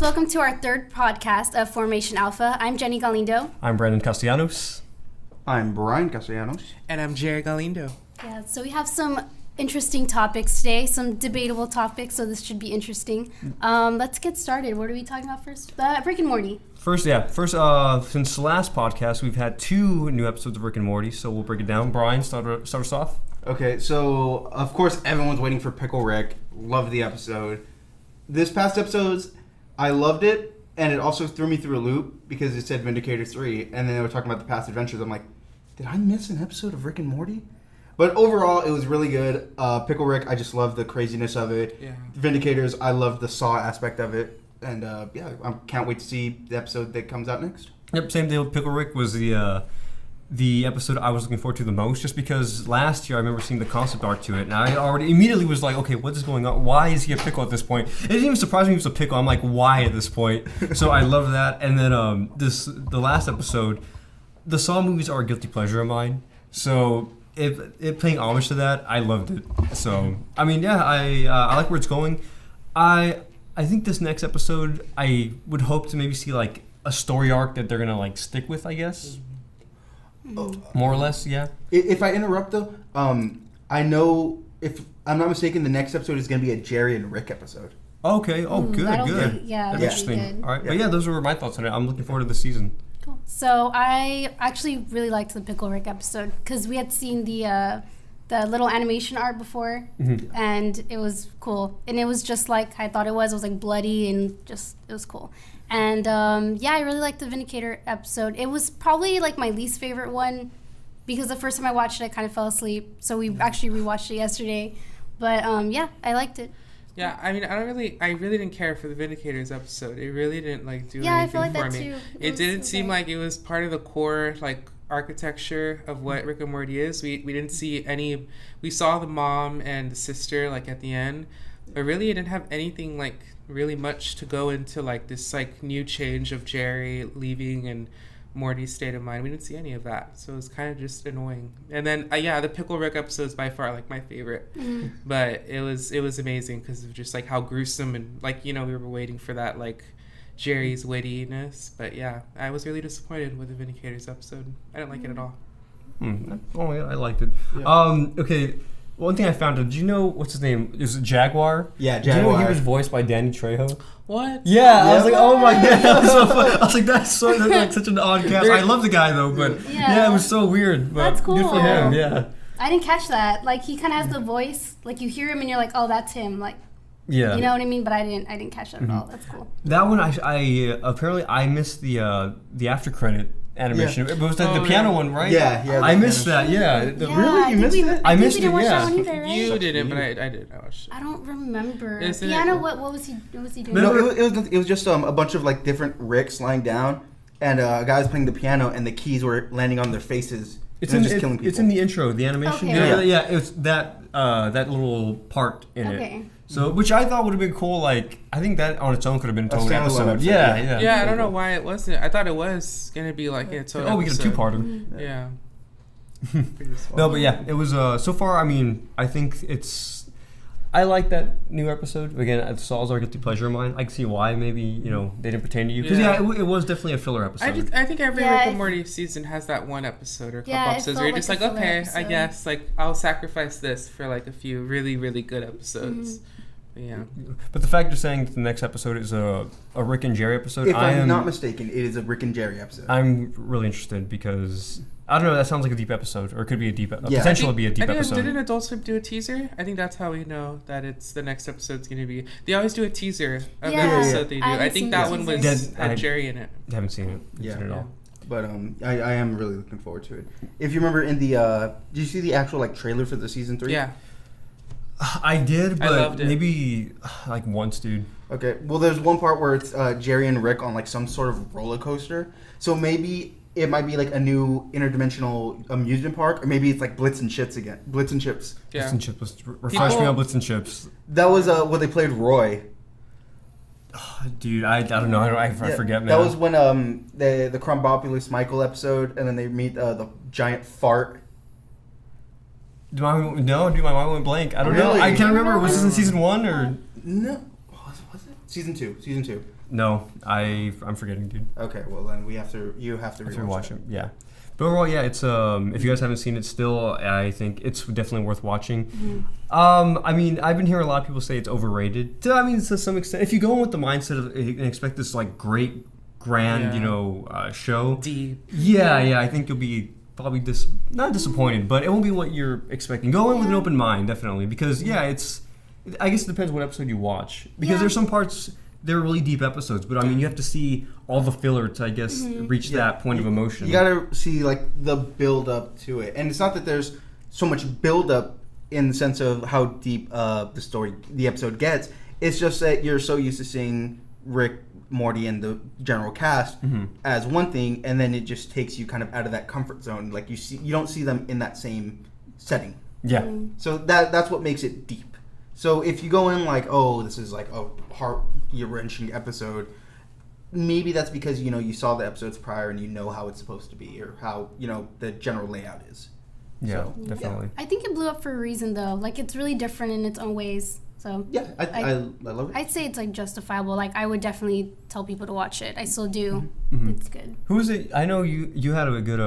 welcome to our third podcast of Formation Alpha. I'm Jenny Galindo. I'm Bryan Castellanos. I'm Bryan Castellanos. And I'm Jerry Galindo. Yeah, so we have some interesting topics today, some debatable topics, so this should be interesting. Let's get started. What are we talking about first? Rick and Morty. First, since the last podcast, we've had 2 new episodes of Rick and Morty, so we'll break it down. Bryan, start us off. Okay, so of course everyone's waiting for Pickle Rick. Love the episode. This past episode, I loved it, and it also threw me through a loop because it said Vindicator 3, and then they were talking about the past adventures. I'm like, did I miss an episode of Rick and Morty? But overall, it was really good. Pickle Rick, I just love the craziness of it. Yeah. Vindicators, I love the Saw aspect of it. And I can't wait to see the episode that comes out next. Yep, same deal. Pickle Rick was the episode I was looking forward to the most, just because last year I remember seeing the concept art to it, and I already immediately was like, okay, what is going on? Why is he a pickle at this point? It didn't even surprise me he was a pickle. I'm like, why at this point? So I love that. And then the last episode, the Saw movies are a guilty pleasure of mine. So it paying homage to that, I loved it. So I mean, yeah, I like where it's going. I think this next episode, I would hope to maybe see like a story arc that they're gonna like stick with, I guess. More or less, yeah. If I interrupt though, I know if I'm not mistaken, the next episode is gonna be a Jerry and Rick episode. Okay. Oh, good. That's interesting. Good. All right, but yeah, those were my thoughts on it. I'm looking forward to the season. Cool. So I actually really liked the Pickle Rick episode because we had seen the little animation art before, and it was cool. And it was just like I thought it was. It was like bloody and it was cool. And I really liked the Vindicator episode. It was probably like my least favorite one because the first time I watched it, I kind of fell asleep. So we actually rewatched it yesterday. But I liked it. Yeah, I mean, I really didn't care for the Vindicators episode. It really didn't do anything I feel like for that me. Too. It didn't seem like it was part of the core architecture of what Rick and Morty is. We didn't see any. We saw the mom and the sister at the end, but really it didn't have anything really much to go into this new change of Jerry leaving and Morty's state of mind. We didn't see any of that, so it was kind of just annoying. And then the Pickle Rick episode is by far my favorite, but it was amazing because of just how gruesome and we were waiting for that Jerry's wittiness. But yeah, I was really disappointed with the Vindicators episode. I didn't like it at all. Oh yeah, I liked it. Yeah. Okay. One thing I found, did you know, what's his name? Is it Jaguar? Yeah, Jaguar. Did you know he was voiced by Danny Trejo? What? Yeah, I was like, oh my god, that was so fun. I was like, that's such an odd cast. I love the guy though, but it was so weird. But that's cool. Good for him, yeah. I didn't catch that. He kind of has the voice, you hear him and you're like, oh, that's him. Yeah. You know what I mean? But I didn't catch that at all. That's cool. That one, I apparently I missed the after credit animation. It was the piano one, right? Yeah. I missed that. Yeah. Really? You missed it? I missed it. Watch Yeah. that one either, right? You didn't, but I did. I watched it. I don't remember. Isn't Piano. it? What was he doing? No, it was just a bunch of different Ricks lying down, and a guy was playing the piano, and the keys were landing on their faces. Killing people. It's in the intro, the animation. Okay. Yeah. It was that little part in it. Okay. So, which I thought would have been cool. I think that on its own could have been a total episode. Yeah. Yeah, I don't know why it wasn't. I thought it was gonna be its own. We get a two-parter. Yeah. No, but yeah, it was. So far, I mean, I think it's. I like that new episode. Again, Saul's our guilty pleasure of mine. I can see why maybe they didn't pertain to you because it was definitely a filler episode. I think every Rick and Morty season has that one episode or a couple episodes where you're just okay, episode. I guess I'll sacrifice this for a few really really good episodes. Yeah. But the fact you're saying that the next episode is a Rick and Jerry episode, if I'm not mistaken, it is a Rick and Jerry episode. I'm really interested because I don't know. That sounds like a deep episode, or it could be potential to be a deep episode. Didn't Adult Swim do a teaser? I think that's how we know that it's the next episode's going to be. They always do a teaser of the episode they do. I think that one had Jerry in it. I haven't seen it. At all. But I am really looking forward to it. If you remember in the, did you see the actual trailer for the season 3? Yeah. I did, but I loved it. Maybe once, dude. Okay, well, there's one part where it's Jerry and Rick on some sort of roller coaster. So maybe it might be a new interdimensional amusement park, or maybe it's Blitz and Chips again. Blitz and Chips. Yeah. Blitz and Chips. Refresh me on Blitz and Chips. That was where they played Roy. Oh, dude, I don't know. I forget, man. That was when the Crumbopulous Michael episode, and then they meet the giant fart. Dude, my mind went blank. I don't know. I can't remember. Was this in season 1 or? No. Was it? Season 2. No, I'm forgetting, dude. Okay, well then you have to Watch it. Yeah. But overall, yeah, it's if you guys haven't seen it still, I think it's definitely worth watching. Mm-hmm. I mean, I've been hearing a lot of people say it's overrated. I mean, to some extent, if you go in with the mindset of and expect this like great, grand, show. Deep. Yeah, I think you'll be probably not disappointed, but it won't be what you're expecting. Go in with an open mind, definitely, because I guess it depends what episode you watch. Because there's some parts. They're really deep episodes, but I mean, you have to see all the filler to, I guess, reach that point of emotion. You gotta see like the build up to it, and it's not that there's so much build up in the sense of how deep the episode gets. It's just that you're so used to seeing Rick, Morty, and the general cast as one thing, and then it just takes you kind of out of that comfort zone. Like you don't see them in that same setting. Yeah. So that's what makes it deep. So if you go in like, oh, this is like a heart-wrenching episode, maybe that's because, you saw the episodes prior and you know how it's supposed to be or how, the general layout is. Yeah, definitely. I think it blew up for a reason, though. Like, it's really different in its own ways. So yeah, I love it. I'd say it's, like, justifiable. Like, I would definitely tell people to watch it. I still do. It's good. Who is it? I know you had a good,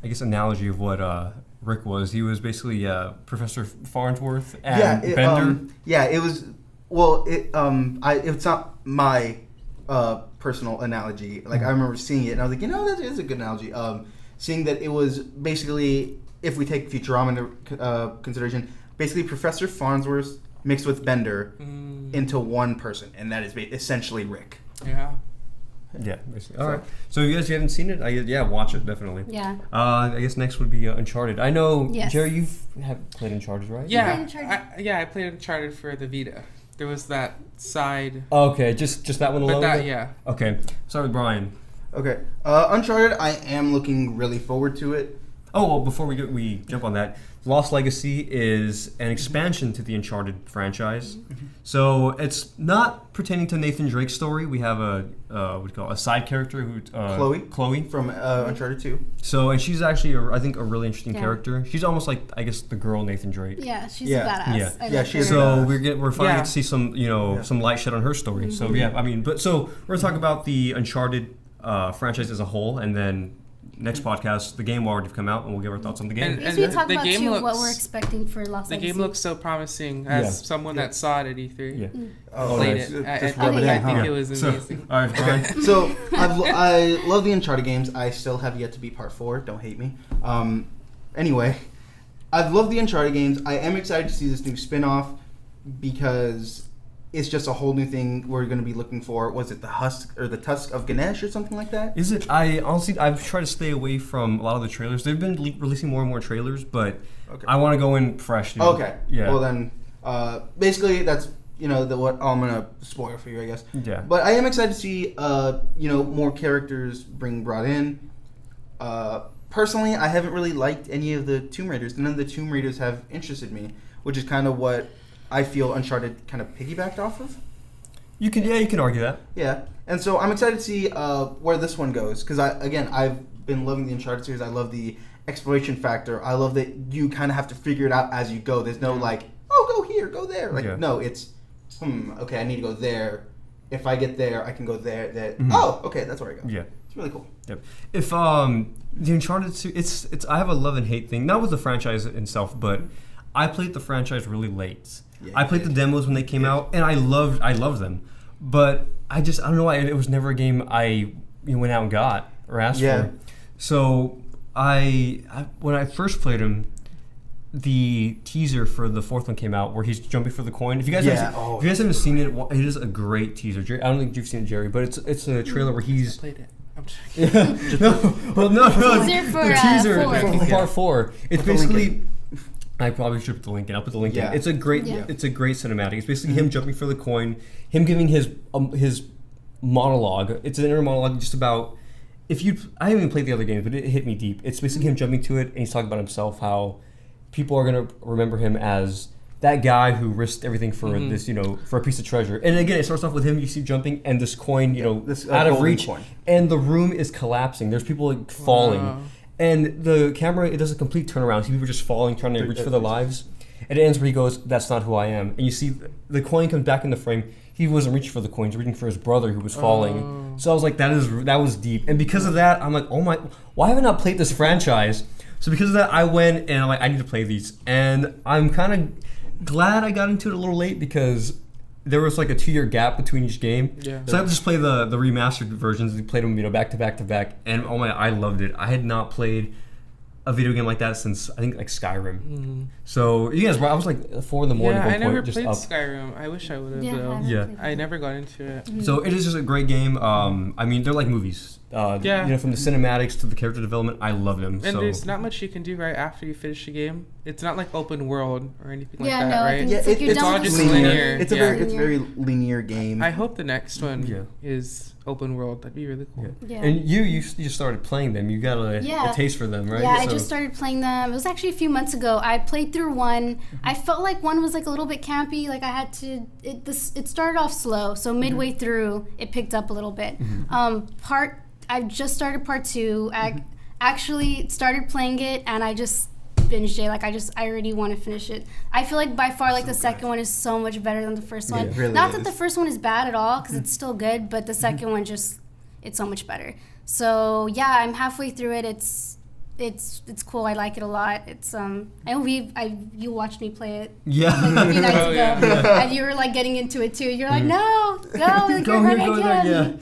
I guess, analogy of what Rick was. He was basically Professor Farnsworth and Bender. It was. Well, it's not my personal analogy. Like I remember seeing it, and I was like, that is a good analogy. Seeing that it was basically, if we take Futurama into consideration, basically Professor Farnsworth mixed with Bender into one person, and that is essentially Rick. Yeah. Yeah, basically. All right. So if you guys haven't seen it, watch it, definitely. Yeah. I guess next would be Uncharted. I know, yes. Jerry, you've played Uncharted, right? Yeah. I played Uncharted for the Vita. There was that side. Okay, just that one alone? Yeah. Okay. Sorry, Bryan. Okay. Uncharted, I am looking really forward to it. Oh, well, before we jump on that, Lost Legacy is an expansion to the Uncharted franchise. So it's not pertaining to Nathan Drake's story. We have a side character who Chloe from Uncharted 2. So and she's actually I think a really interesting character. She's almost like I guess the girl Nathan Drake. Yeah, she's a badass. Yeah, she's so we're finally get to see some some light shed on her story. So yeah, I mean, so we're gonna talk about the Uncharted franchise as a whole, and then next podcast, the game will already come out, and we'll give our thoughts on the game. And we talk about what we're expecting for Lost Legacy. The game looks so promising as someone that saw it at E3. Yeah. Played it. I think it was amazing. All right, Bryan. So I love the Uncharted games. I still have yet to beat Part 4. Don't hate me. Anyway, I've loved the Uncharted games. I am excited to see this new spin-off because it's just a whole new thing we're going to be looking for. Was it the husk or the tusk of Ganesh or something like that? Is it? I've tried to stay away from a lot of the trailers. They've been releasing more and more trailers, but I want to go in fresh. Okay. Yeah. Well then, basically that's what I'm gonna spoil for you, I guess. Yeah. But I am excited to see more characters brought in. Personally, I haven't really liked any of the Tomb Raiders. None of the Tomb Raiders have interested me, which is kind of what I feel Uncharted kind of piggybacked off of. You can argue that. Yeah, and so I'm excited to see where this one goes because I've been loving the Uncharted series. I love the exploration factor. I love that you kind of have to figure it out as you go. There's no go here, go there. No, it's okay. I need to go there. If I get there, I can go there. Oh, okay, that's where I go. Yeah, it's really cool. Yep. If the Uncharted, it's I have a love and hate thing, not with the franchise itself, but I played the franchise really late. Yeah, I played the demos when they came out, and I loved them. But I don't know why it was never a game I went out and got or asked for. So when I first played them, the teaser for the fourth one came out where he's jumping for the coin. If you guys haven't seen it, it is a great teaser. Jerry, I don't think you've seen it, Jerry, but it's a trailer where he's. I played it. I'm Teaser for the teaser for part 4. It's basically. I probably should put the link in. I'll put the link in. It's a great cinematic. It's basically him jumping for the coin, him giving his monologue. It's an inner monologue just about I haven't even played the other games, but it hit me deep. It's basically him jumping to it, and he's talking about himself, how people are gonna remember him as that guy who risked everything for this, for a piece of treasure. And again, it starts off with him. You see jumping, and this coin, this out of reach, coin. And the room is collapsing. There's people falling. Wow. And the camera, it does a complete turnaround. See people just falling, trying to reach for their lives. And it ends where he goes, "That's not who I am." And you see the coin comes back in the frame. He wasn't reaching for the coin; he was reaching for his brother who was falling. So I was like, that was deep. And because of that, I'm like, oh my, why have I not played this franchise? So because of that, I went and I'm like, I need to play these. And I'm kind of glad I got into it a little late because there was like a 2-year gap between each game. Yeah. So I have to just play the remastered versions. We played them, back to back to back. And oh my, I loved it. I had not played a video game like that since I think like Skyrim. So you guys, I was like 4 a.m. Yeah, I never just played up. Skyrim. I wish I would have. Yeah, though. Yeah. I never got into it. So it is just a great game. I mean, they're like movies. Yeah. You know, from the cinematics to the character development, I love them. And so. there's not much you can do right after you finish the game. It's not like open world or anything like Yeah, that, no, I right? think Yeah, it's like you're it's done all with just the linear. linear. It's Yeah. a very linear game. I hope the next one Yeah. is open world. That'd be really cool. Yeah. And you just started playing them. You got a taste for them, right? Yeah, I So- just started playing them. It was actually a few months ago. I played through one. I felt like one was like a little bit campy. Like I had to. It started off slow, so midway through it picked up a little bit. I just started part 2. I actually started playing it, and I just binged it. Like I already want to finish it. I feel like by far like the second one is so much better than the first one. it really Not is. that the first one is bad at all, because it's still good, but the second one it's so much better. So yeah, I'm halfway through it. It's cool. I like it a lot. It's I know you watched me play it Yeah. like a few nights Oh, ago, yeah. and you were like getting into it too. You're like, no, go, like, Go you're here, right go there, again.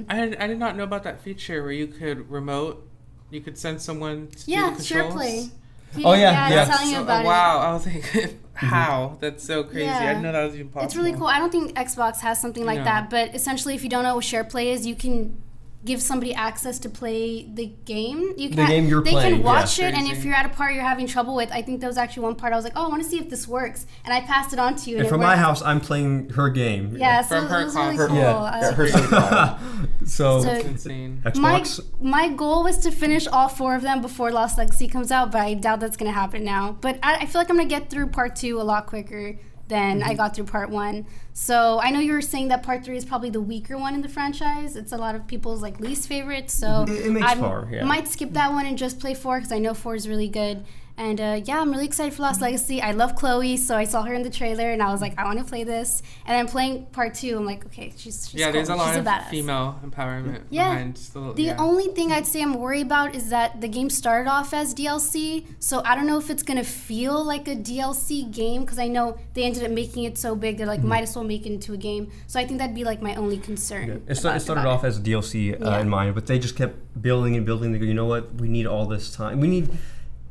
I did not know about that feature where you could remote. You could send someone to do Yeah, the share controls. play. Oh, yeah, I yeah. was telling you So- about it. wow, I was like, how? That's so crazy. I didn't know that was even possible. It's really cool. I don't think Xbox has something like No. that, but essentially, if you don't know what share play is, you can give somebody access to play the game. You can, game you're they playing, can watch yeah. it, and if Crazy. you're at a part you're having trouble with, I think there was actually one part I was like, oh, I want to see if this works, and I passed it on to you. And it from my worked. house, I'm playing her game. Yeah, so From her it was really console. cool. Yeah. I like Her it. save file. So, So- It's insane. Xbox. My goal was to finish all 4 of them before Lost Legacy comes out, but I doubt that's going to happen now. But I feel like I'm going to get through part 2 a lot quicker than I got through part 1. So I know you were saying that part 3 is probably the weaker one in the franchise. It's a lot of people's like least favorite. So It makes far, yeah. might skip that one and just play 4 because I know 4 is really good. And yeah, I'm really excited for Lost Legacy. I love Chloe, so I saw her in the trailer and I was like, I want to play this. And then playing part 2, I'm like, okay, she's Yeah, cool. there's a lot she's of badass. female empowerment Yeah. behind the The only thing I'd say I'm worried about is that the game started off as DLC, so I don't know if it's gonna feel like a DLC game because I know they ended up making it so big they're like might as well make it into a game. So I think that'd be like my only concern. It started off as a DLC in mind, but they just kept building and building. They go, you know what? We need all this time. We need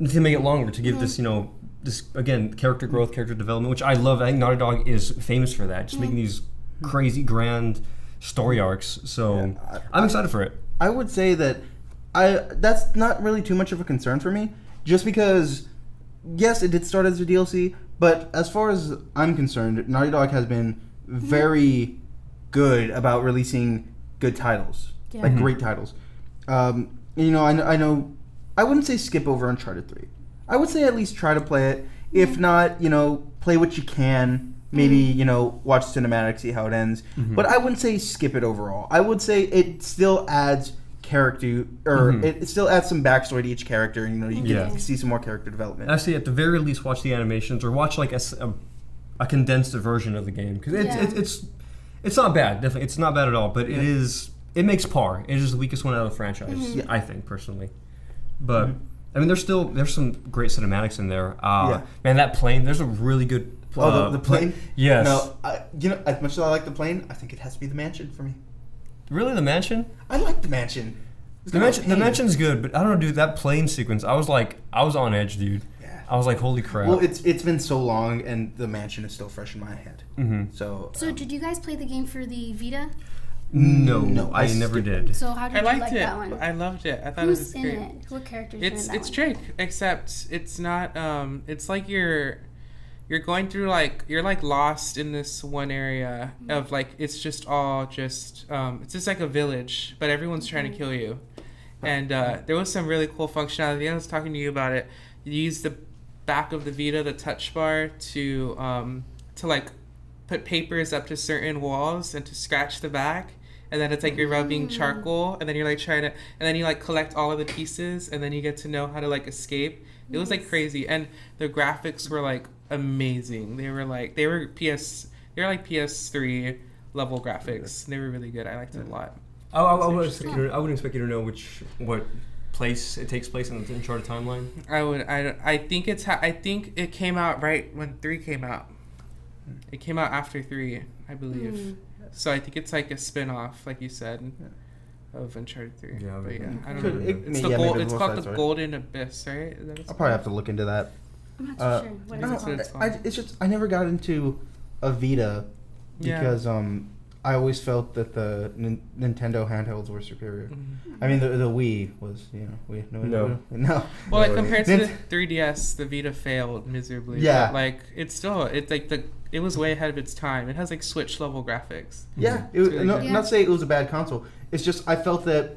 to make it longer to give this, this again character growth, character development, which I love. I think Naughty Dog is famous for that, just making these crazy grand story arcs. So I'm excited for it. I would say that that's not really too much of a concern for me, just because yes, it did start as a DLC, but as far as I'm concerned, Naughty Dog has been very good about releasing good titles, Yeah. like great titles. I know. I wouldn't say skip over Uncharted 3. I would say at least try to play it. If not, play what you can. Maybe, watch cinematics, see how it ends. But I wouldn't say skip it overall. I would say it still adds character, or it still adds some backstory to each character. And, you can see some more character development. I say at the very least watch the animations or watch like a condensed version of the game because it's not bad. Definitely, it's not bad at all. But it makes par. It is the weakest one out of the franchise. I think personally. But I mean, there's some great cinematics in there. Man, that plane. There's a really good. The plane. Yes. No, as much as I like the plane, I think it has to be the mansion for me. Really, the mansion? I like the mansion. The mansion's good, but I don't know, dude. That plane sequence, I was on edge, dude. Yeah. I was like, holy crap. Well, it's been so long, and the mansion is still fresh in my head. So Did you guys play the game for the Vita? No, I I never skipped did. So how did I you liked like it. that one? I loved it. I thought Who's it was in great. it? What characters are in that It's one? Drake, except it's not. It's like you're going through you're lost in this one area of it's just it's just like a village, but everyone's trying to kill you. And there was some really cool functionality. I was talking to you about it. You use the back of the Vita, the touch bar, to put papers up to certain walls and to scratch the back. and then it's like you're rubbing charcoal, and then you're like trying to, and then you like collect all of the pieces, and then you get to know how to like escape. It was like crazy, and the graphics were like amazing. They were like PS3 level graphics. They were really good. I liked it a lot. I wouldn't expect you to know what place it takes place in the Uncharted timeline. I think I think it came out right when 3 came out. It came out after 3, I believe. So I think it's like a spin-off, like you said, of Uncharted 3. Yeah, but yeah, I don't Could- know. it- It's yeah, called maybe the right. Golden Abyss, right? Is that what it's I'll probably have to look into that. I'm not too sure. What I is it don't That's what called? it's know. called. It's just I never got into a Vita Yeah. because I always felt that the Nintendo handhelds were superior. Mhm. I mean, the Wii was, no. Well, like No. compared to the 3DS, the Vita failed miserably. Yeah. But, like it's like it was way ahead of its time. It has like Switch level graphics. Yeah, It's really no, good. not say it was a bad console. It's just I felt that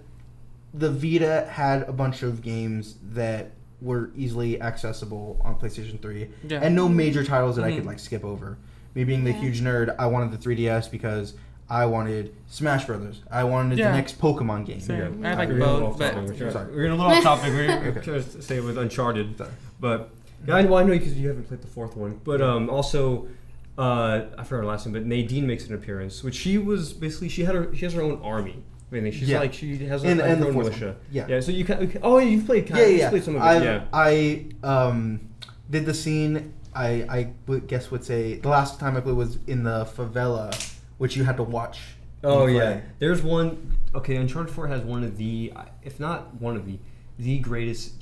the Vita had a bunch of games that were easily accessible on PlayStation 3, Yeah. and no major titles that I could Mhm. like skip over. Me being the Yeah. huge nerd, I wanted the 3DS because I wanted Smash Brothers. I wanted Yeah. the next Pokemon game. Same. I like We're getting a little both, off but topic. Sorry. We're getting a little off topic. We're Okay. going to stay with Uncharted. Sorry. But yeah, I know because you haven't played the 4th one. But also, I forgot her last name, but Nadine makes an appearance, which she has her own army. I mean, she's Yeah. like she has And her the own fourth militia. one. Yeah. Yeah. So you can. Oh, you've played. You've played some of it. Yeah. I did the scene. I would guess would say the last time I played was in the favela, which you had to watch. Oh you yeah. play. There's one. Okay, Uncharted 4 has one of the, if not one of the greatest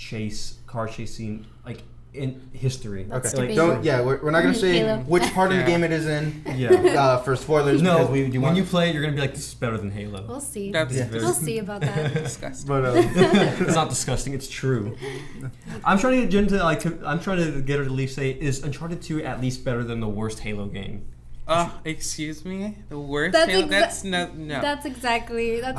car chase scene like in history. That's Okay. Like, debatable. We're not gonna say Halo. which part of the Yeah. game it is in. Yeah. For spoilers, No, because we do when want. you play it, you're gonna be like, this is better than Halo. We'll see. That's Yeah. We'll see about that. disgusting. But It's not disgusting. It's true. I'm trying to get Jen to I'm trying to get her to at least say, is Uncharted 2 at least better than the worst Halo game? Excuse me? The worst That's Halo? exa- That's no. That's exactly what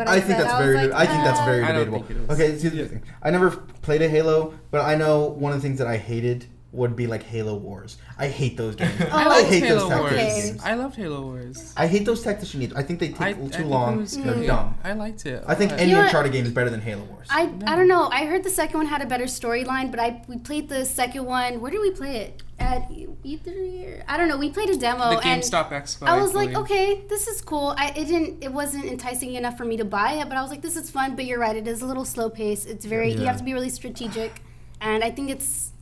I I think said. that's I was very. like, I think that's very I don't debatable. think it is. Okay, see the thing. I never played a Halo, but I know one of the things that I hated would be like Halo Wars. I hate those games. Oh, I I liked hate Halo those Wars. tactics games. I loved Halo Wars. I hate those tactician games. I think they take too long. It was They're good. dumb. I liked it. I think a any You know what? Uncharted game is better than Halo Wars. I don't know. I heard the second one had a better storyline, but we played the second one. Where did we play it? At E3? I don't know. We played a demo the and GameStop Expo. I was like, believe. okay, this is cool. It wasn't enticing enough for me to buy it, but I was like, this is fun. But you're right, it is a little slow pace. It's you Yeah. have to be really strategic, and I think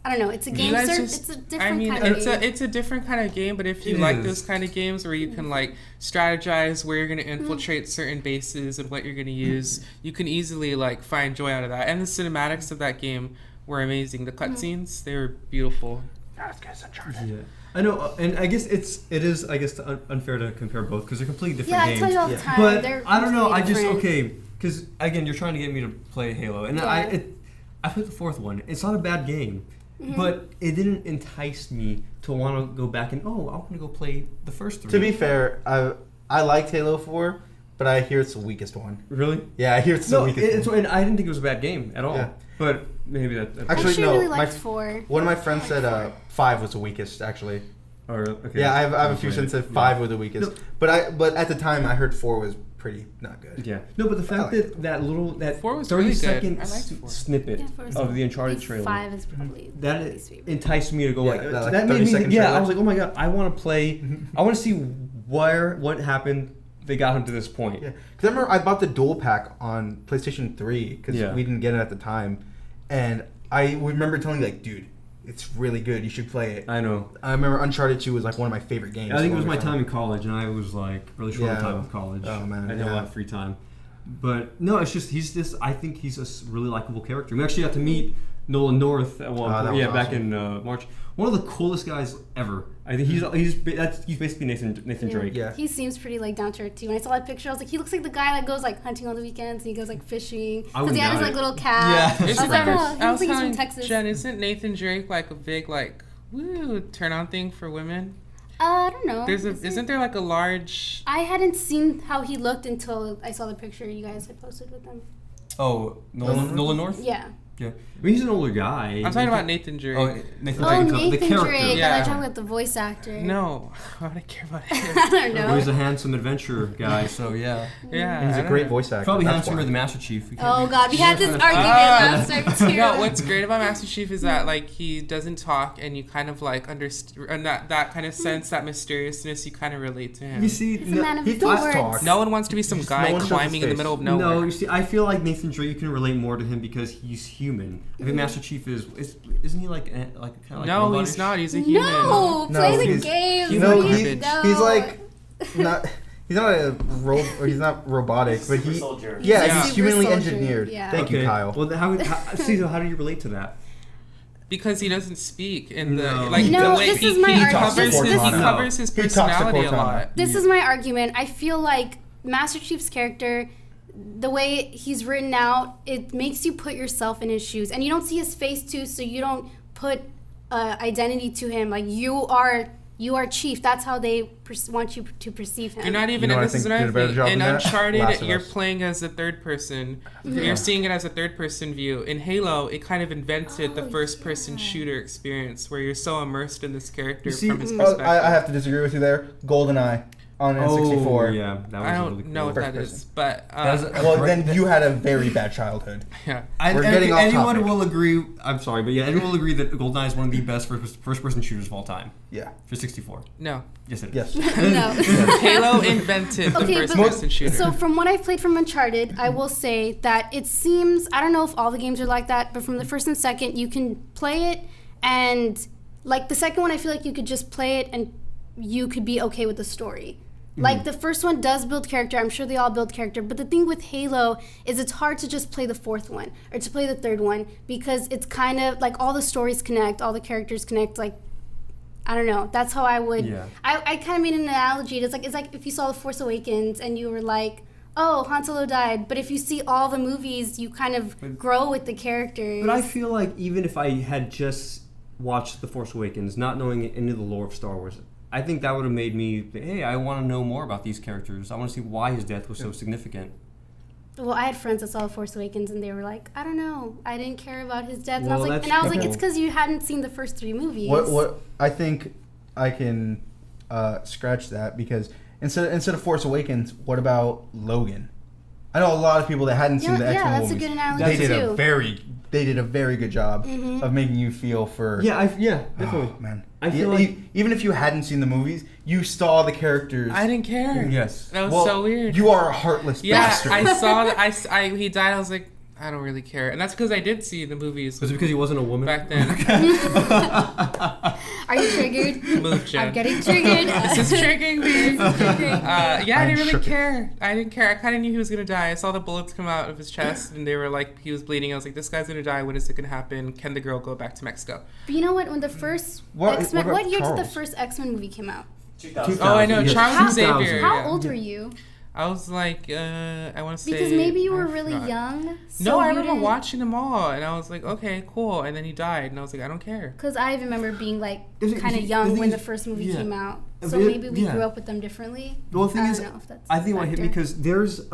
I don't know. It's a You game. guys It's a different kind of it's game. it's a different kind of game, but if you It like is. those kind of games where you can like strategize where you're going to infiltrate certain bases and what you're going to use, you can easily like find joy out of that. And the cinematics of that game were amazing. The cutscenes, they were beautiful. Not as good as Uncharted. Yeah. I know, and I guess it is unfair to compare both because they're completely different Yeah, I games. tell you all the Yeah. time. But they're I don't know. I completely just different. because again, you're trying to get me to play Halo, and Yeah. I played the 4th one. It's not a bad game, Mm-hmm. but it didn't entice me to want to go back and I want to go play the first 3. To be fair, I liked Halo 4, but I hear it's the weakest one. really, Yeah, I hear it's the no, weakest one. and I didn't think it was a bad game at all. Yeah. But maybe that. I Actually, actually no, really my- liked 4. One of my friends said 5 was the weakest, actually. Or, okay. Yeah, I have a few friends that said 5 was the weakest. No. But at the time, I heard 4 was pretty not good. Yeah. No, but the fact I like that 4 was 30 really good. second I liked 4. snippet Yeah, 4 was of good. the Uncharted I think trailer. 5 is probably my That least favorite. enticed me to go Yeah, like that, like, that made 30-second me. Yeah, trailer. I was like, oh my god, I want to play. I want to see what happened. They got him to this point. Yeah, because I remember I bought the dual pack on PlayStation 3 because Yeah. we didn't get it at the time, and I remember telling you, like, dude, it's really good. You should play it. I know. I remember Uncharted 2 was like one of my favorite games. I think it was Long my time in college, and I was like really short on Yeah. time in college. Oh, man, I had a yeah. lot of free time. But no, it's just I think he's a really likable character. We actually got to meet Nolan North at one that point. was Yeah, back awesome. in March. One of the coolest guys ever. I think he's basically Nathan Drake. Yeah. He seems pretty like down to earth too. When I saw that picture, I was like, he looks like the guy that goes like hunting on the weekends and he goes like fishing. I Because wouldn't he had his doubt like it. little cat. Yeah. I was like, oh, he I looks was like he's telling from Texas. Jen, isn't Nathan Drake like a big like turn on thing for women? I don't know. Isn't there like a large? I hadn't seen how he looked until I saw the picture you guys had posted with him. Oh, Nolan North. Yeah. Yeah, I mean, he's an older guy. I'm talking about Nathan Drake. Oh, Nathan Oh, Drake, the Nathan character. Drake. Yeah. I'm talking about the voice actor. No, why would I care about him? I don't know. He's a handsome adventure guy, so yeah. Yeah, And he's I a don't great know. voice actor. Probably that's handsomer why. than Master Chief. Oh God, we had this argument last time too. No, what's great about Master Chief is that like he doesn't talk, and you kind of like understand that kind of sense, that mysteriousness. You kind of relate to him. You see, He's a man of he few does words. talk. No one wants to be some No guy one shows climbing his in the face. middle of nowhere. No, you see, I feel like Nathan Drake, you can relate more to him because he's human. I think Master Chief isn't he like kind of like No, robotish? he's not. He's a human. No, play the he's- game. No, please, he's like not. He's not a or he's not robotic, but Super he. soldier. Yeah, Yeah. he's Super humanly soldier, engineered. yeah. Thank you, Okay. Kyle. Well, so how do you relate to that? Because he doesn't speak in the No. like No, the way this he, is my he argument. covers This- his, he this- covers his He talks to personality a Cortana. lot. This is my argument. I feel like Master Chief's character, the way he's written out, it makes you put yourself in his shoes, and you don't see his face too, so you don't put identity to him. Like you are Chief. That's how they want you to perceive him. You're not even, You know and what I this is think another did a better thing. job In than that? Uncharted, Last of you're Us. playing as a third person. Yeah. You're seeing it as a third person view. In Halo, it kind of invented the Oh, first person yeah. shooter experience where you're so immersed in this character You see- from his Oh, perspective. I have to disagree with you there. GoldenEye on N64. Oh, yeah, that was I a don't really cool know what First that person. is, but That's a- Well, then you had a very bad childhood. yeah. We're getting off anyone topic. will agree. I'm sorry, but yeah, anyone will agree that GoldenEye is one of the best first-person shooters of all time Yeah. for 64. No. Yes, it is. Yes. No. Halo invented the Okay, first but- person shooter. So from what I've played from Uncharted, I will say that it seems, I don't know if all the games are like that, but from the first and second, you can play it, and like the second one, I feel like you could just play it and you could be okay with the story. Like the first one does build character, I'm sure they all build character, but the thing with Halo is it's hard to just play the fourth one or to play the third one because it's kind of like all the stories connect, all the characters connect, like I don't know. That's how I would. Yeah. I kind of made an analogy. It's like if you saw The Force Awakens and you were like, oh, Han Solo died. But if you see all the movies, you kind of grow with the characters. But I feel like even if I had just watched The Force Awakens, not knowing any of the lore of Star Wars, I think that would have made me think, hey, I want to know more about these characters. I want to see why his death was so significant. Well, I had friends that saw The Force Awakens and they were like, I don't know, I didn't care about his death. And Well, I was that's like, cool. it's because you hadn't seen the first three movies. What I think I can scratch that because instead of Force Awakens, what about Logan? I know a lot of people that hadn't seen the X-Men yeah, that's movies. a good analogy They did too. they did a very good job of making you feel for. Yeah, definitely. Oh, man. I feel like- even if you hadn't seen the movies, you saw the characters. I didn't care. Yes. That was Well, so weird. You are a heartless Yeah, bastard. I saw that. He died. I was like, I don't really care, and that's because I did see the movies Was it because he wasn't a woman? back then. Are you triggered? Move, Jen. I'm getting triggered. This is triggering me. Yeah, I I'm didn't really shook. care. I didn't care. I kind of knew he was gonna die. I saw the bullets come out of his chest, and they were like, he was bleeding. I was like, this guy's gonna die. When is it gonna happen? Can the girl go back to Mexico? But you know what? When the first What X-Men, about what year did the Charles? first X-Men movie come out? 2000. Oh, I know. Yes. Charles How- Xavier. How yeah. old were you? I was like, I want to say. Because maybe you were I really forgot. young. So No, I you remember didn't- watching them all, and I was like, okay, cool. And then he died, and I was like, I don't care. Because I remember being like Is it- kind of the young thing when is- the first movie yeah. came out. I So mean, maybe we yeah. grew up with them differently. Well, the thing I is, don't know if that's I think a what hit me factor. because there's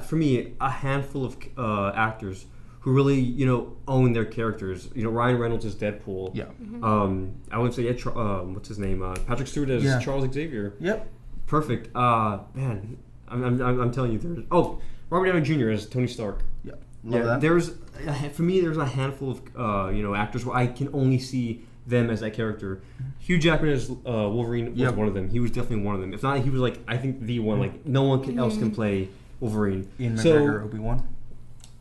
for me a handful of actors who really own their characters. Ryan Reynolds is Deadpool. Yeah. I would say what's his name? Patrick Stewart as Yeah. Charles Xavier. Yep. Perfect. Man, I'm telling you, there's Robert Downey Jr. as Tony Stark. Yep. Love that. There's a handful of actors where I can only see them as that character. Hugh Jackman as Wolverine was Yep. one of them. He was definitely one of them. If not, he was like I think the one. Like no one else can play Wolverine. Ian So- McGregor, Obi-Wan.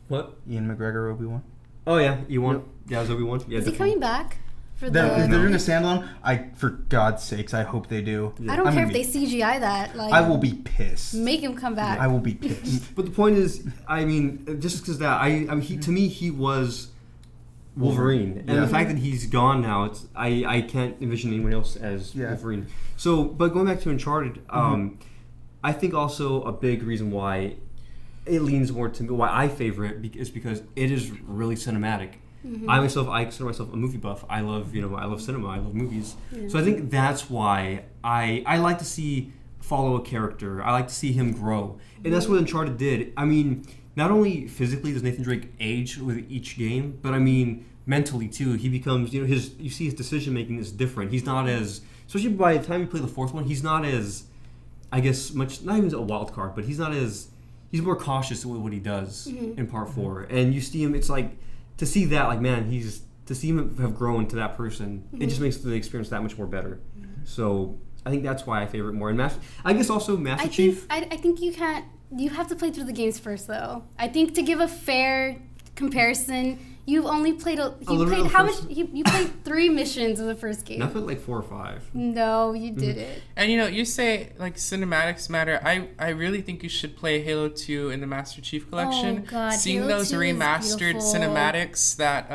What? Ian McGregor, Obi-Wan. Oh yeah, Ewan. Yep. Yeah, it was Obi-Wan. Yeah, Is he definitely. coming back for They're the? doing a standalone. For God's sakes, I hope they do. I don't I'm care gonna if they CGI that. Like, I will be pissed. make him come back. I will be pissed. But the point is, I mean, just because that, I mean, to me, he was Wolverine, and Yeah. the fact that he's gone now, I can't envision anyone else as Yeah. Wolverine. So, but going back to Uncharted, I think also a big reason why it leans more to me, why I favor it, is because it is really cinematic. I consider myself a movie buff. I love cinema. I love movies. So I think that's why I like to follow a character. I like to see him grow, and that's what Uncharted did. I mean, not only physically does Nathan Drake age with each game, but I mean mentally too. He becomes, you see his decision making is different. He's not as, especially by the time you play the fourth one, he's not as, I guess, much, not even a wild card, but he's more cautious with what he does in part 4. And you see him, it's like, to see that, like, man, to see him have grown to that person, it just makes the experience that much more better. So I think that's why I favorite more. And I guess also Master Chief. I think you have to play through the games first, though. I think to give a fair comparison, you've only played you played 3 missions of the first game. I played like 4 or 5. No, you didn't. And you say like cinematics matter. I really think you should play Halo 2 in the Master Chief Collection. Oh god, seeing Halo those 2 remastered is cinematics that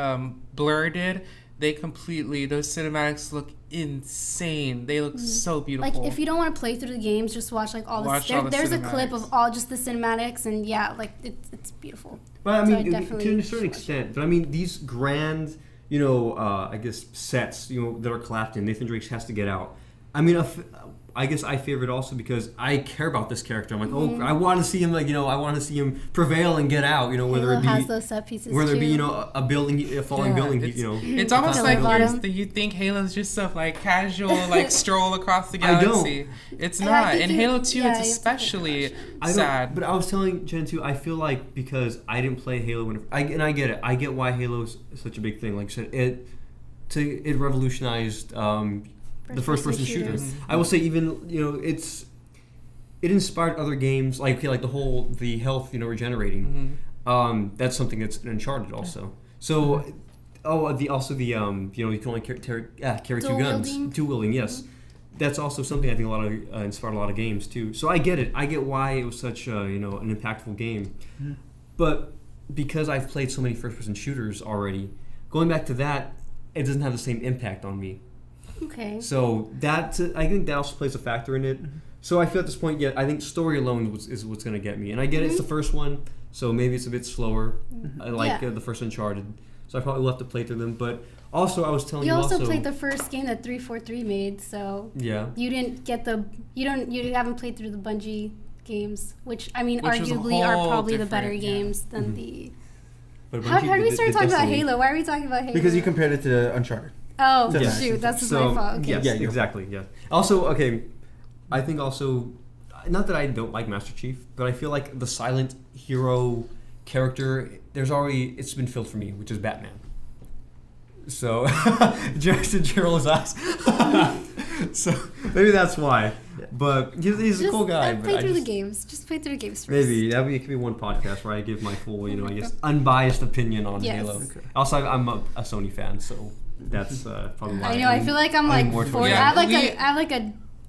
Blur did, those cinematics look insane. They look so beautiful. Like, if you don't want to play through the games, just watch like all the there's a clip of all just the cinematics, and yeah, like it's beautiful. But I mean, to a certain extent. But I mean, these grand, I guess sets, that are collapsed in, Nathan Drake has to get out. I mean, I guess I favor it also because I care about this character. I'm like, I want to see him, I want to see him prevail and get out. Whether it be has those set pieces whether it be too. a falling building. It's almost like you think Halo's just some casual stroll across the galaxy. It's not. In Halo 2, it's especially sad. But I was telling Jen too, I feel like because I didn't play Halo and I get it. I get why Halo's such a big thing. Like I said, it revolutionized. The first-person shooters. I will say, even it inspired other games like the health regenerating. That's something that's in Uncharted also. So, you can only carry 2 guns, dual wielding. Yes, that's also something I think inspired a lot of games too. So I get it. I get why it was such an impactful game. But because I've played so many first-person shooters already, going back to that, it doesn't have the same impact on me. Okay. So I think that also plays a factor in it. So I feel at this point, I think story alone is what's going to get me. And I get it's the first one, so maybe it's a bit slower. I like the first Uncharted, so I probably will have to play through them. But also, I was telling you, you also played the first game that 343 made, so you didn't get you haven't played through the Bungie games, which I mean, arguably are probably the better games than the. How do we start talking about Halo? Why are we talking about Halo? Because you compared it to Uncharted. Oh, shoot. That's my fault. Okay. Yes, exactly. Yeah. Also, I think also, not that I don't like Master Chief, but I feel like the silent hero character, it's been filled for me, which is Batman. So, Jackson Gerald's eyes. So, maybe that's why. But he's a cool guy. Play through the games. Just play through the games first. Maybe. It could be one podcast where I give my full, I guess, unbiased opinion on Halo. Okay. Also, I'm a Sony fan, so that's probably why. I know. I feel like I'm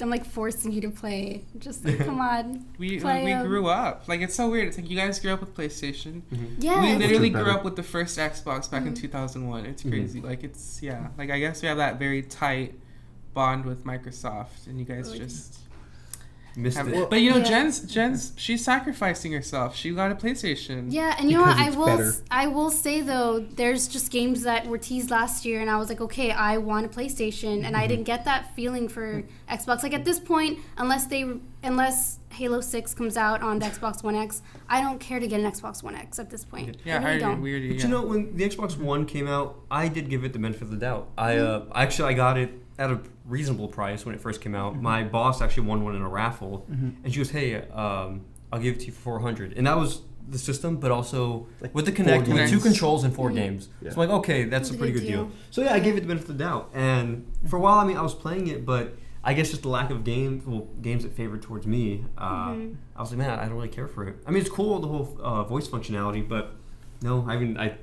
like forcing you to play. Just come on. We grew up. It's so weird. It's like you guys grew up with PlayStation. Yeah. We literally grew up with the first Xbox back in 2001. It's crazy. I guess we have that very tight bond with Microsoft, and you guys just missed it. But Jen's she's sacrificing herself. She got a PlayStation. Yeah, and I will say though, there's just games that were teased last year, and I was like, okay, I want a PlayStation, and I didn't get that feeling for Xbox. Like at this point, unless Halo 6 comes out on the Xbox One X, I don't care to get an Xbox One X at this point. Yeah, I really don't. Weird. But when the Xbox One came out, I did give it the benefit of the doubt. I got it at a reasonable price when it first came out. My boss actually won one in a raffle, and she goes, "Hey, I'll give it to you for $400." And that was the system, but also with the Kinect, with 2 controls and 4 games. Yeah. So I'm like, okay, that's a pretty good deal. So yeah, I gave it the benefit of the doubt. And for a while, I was playing it, but I guess just the lack of games that favored towards me, I was like, man, I don't really care for it. I mean, it's cool, the whole voice functionality, but no, I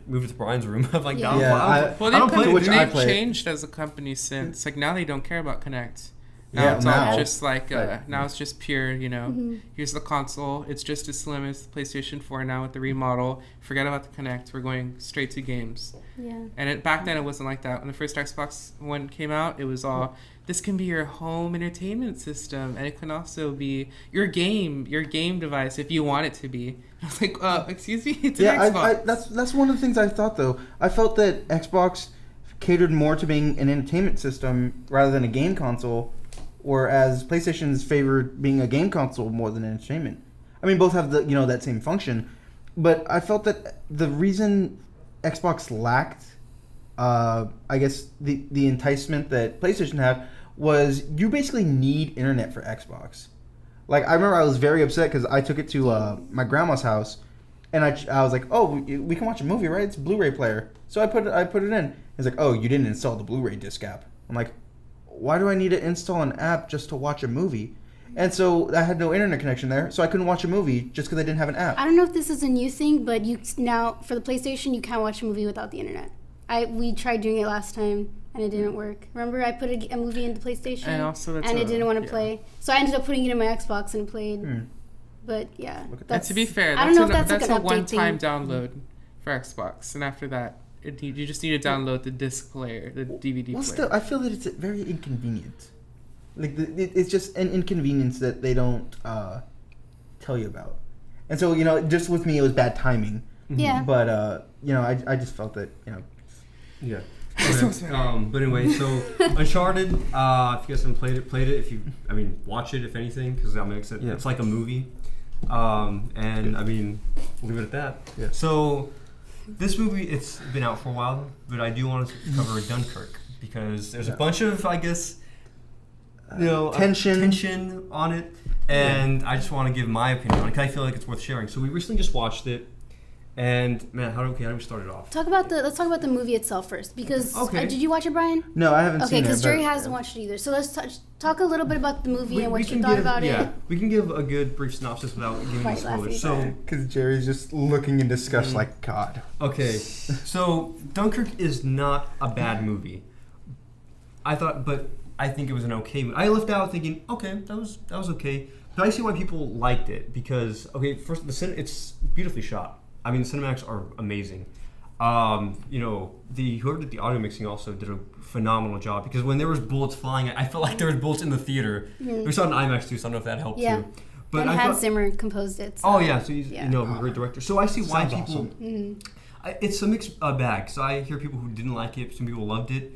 moved to Bryan's room. I'm like, I don't play it. They've changed as a company since. Now they don't care about Kinect. Now it's all just now it's just pure, here's the console. It's just as slim as the PlayStation 4 now with the remodel. Forget about the Kinect. We're going straight to games. Yeah. And back then it wasn't like that. When the first Xbox One came out, it was all, this can be your home entertainment system, and it can also be your game device if you want it to be. I was like, excuse me, it's an Xbox. That's one of the things I thought though. I felt that Xbox catered more to being an entertainment system rather than a game console, whereas PlayStation's favored being a game console more than entertainment. I mean, both have that same function, but I felt that the reason Xbox lacked, I guess, the enticement that PlayStation had was you basically need internet for Xbox. Like, I remember I was very upset because I took it to my grandma's house, and I was like, oh, we can watch a movie, right? It's a Blu-ray player. So I put it in. It's like, oh, you didn't install the Blu-ray disc app. I'm like, why do I need to install an app just to watch a movie? And so I had no internet connection there, so I couldn't watch a movie just because I didn't have an app. I don't know if this is a new thing, but now for the PlayStation, you can't watch a movie without the internet. We tried doing it last time, and it didn't work. Remember, I put a movie into PlayStation, and it didn't want to play. So I ended up putting it in my Xbox and played. But yeah, and to be fair, I don't know if that's like a an one-time thing. download for Xbox, and after that, you just need to download the disc player, the DVD player. Still, I feel that it's very inconvenient. Like it's just an inconvenience that they don't tell you about. And so, just with me, it was bad timing. Yeah. But I just felt that Yeah. Okay. But anyway, so Uncharted. If you guys haven't played it. Watch it if anything, because it's like a movie. And I mean, we'll leave it at that. Yeah. So this movie, it's been out for a while, but I do want to cover Dunkirk because there's a bunch of, I guess, tension on it, and I just want to give my opinion on it because I feel like it's worth sharing. So we recently just watched it. And man, how do we start it off? Let's talk about the movie itself first, because did you watch it, Brian? No, I haven't seen it. Okay, because Jerry hasn't watched it either. So let's talk a little bit about the movie and what you thought about it. We can give a good brief synopsis without giving any spoilers. So, because Jerry's just looking in disgust like God. Okay, so Dunkirk is not a bad movie. I think it was an okay movie. I left out thinking, okay, that was okay. But I see why people liked it because first it's beautifully shot. I mean, the cinematics are amazing. Whoever did the audio mixing also did a phenomenal job because when there was bullets flying, I felt like there was bullets in the theater. Mm-hmm. We saw it in IMAX too, so I don't know if that helped too. But and Hans Zimmer composed it. So. Oh yeah, so he's a great director. So I see why people. Awesome. Mm-hmm. It's a mixed bag. So I hear people who didn't like it, some people loved it,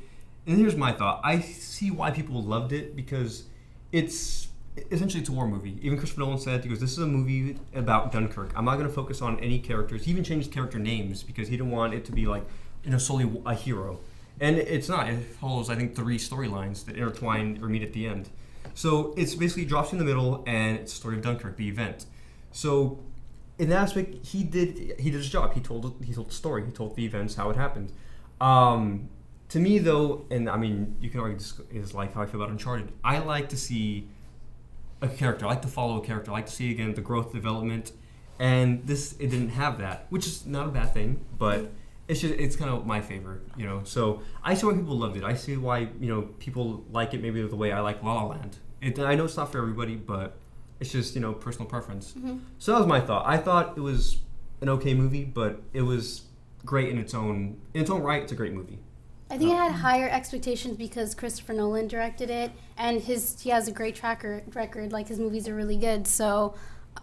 and here's my thought. I see why people loved it because it's a war movie. Even Christopher Nolan said, he goes, this is a movie about Dunkirk. I'm not going to focus on any characters. He even changed character names because he didn't want it to be like, solely a hero. And it's not. It follows, I think, 3 storylines that intertwine or meet at the end. So it's basically drops in the middle, and it's the story of Dunkirk, the event. So in that aspect, he did his job. He told the story. He told the events, how it happened. To me, though, and I mean, you can argue this is like how I feel about Uncharted. I like to see a character. I like to follow a character. I like to see again the growth, development, and it didn't have that, which is not a bad thing, but it's kind of my favorite, So I see why people loved it. I see why people like it maybe the way I like La La Land. I know it's not for everybody, but it's just personal preference. Mm-hmm. So that was my thought. I thought it was an okay movie, but it was great in its own right. It's a great movie. I think I had higher expectations because Christopher Nolan directed it, and he has a great track record. Like, his movies are really good. So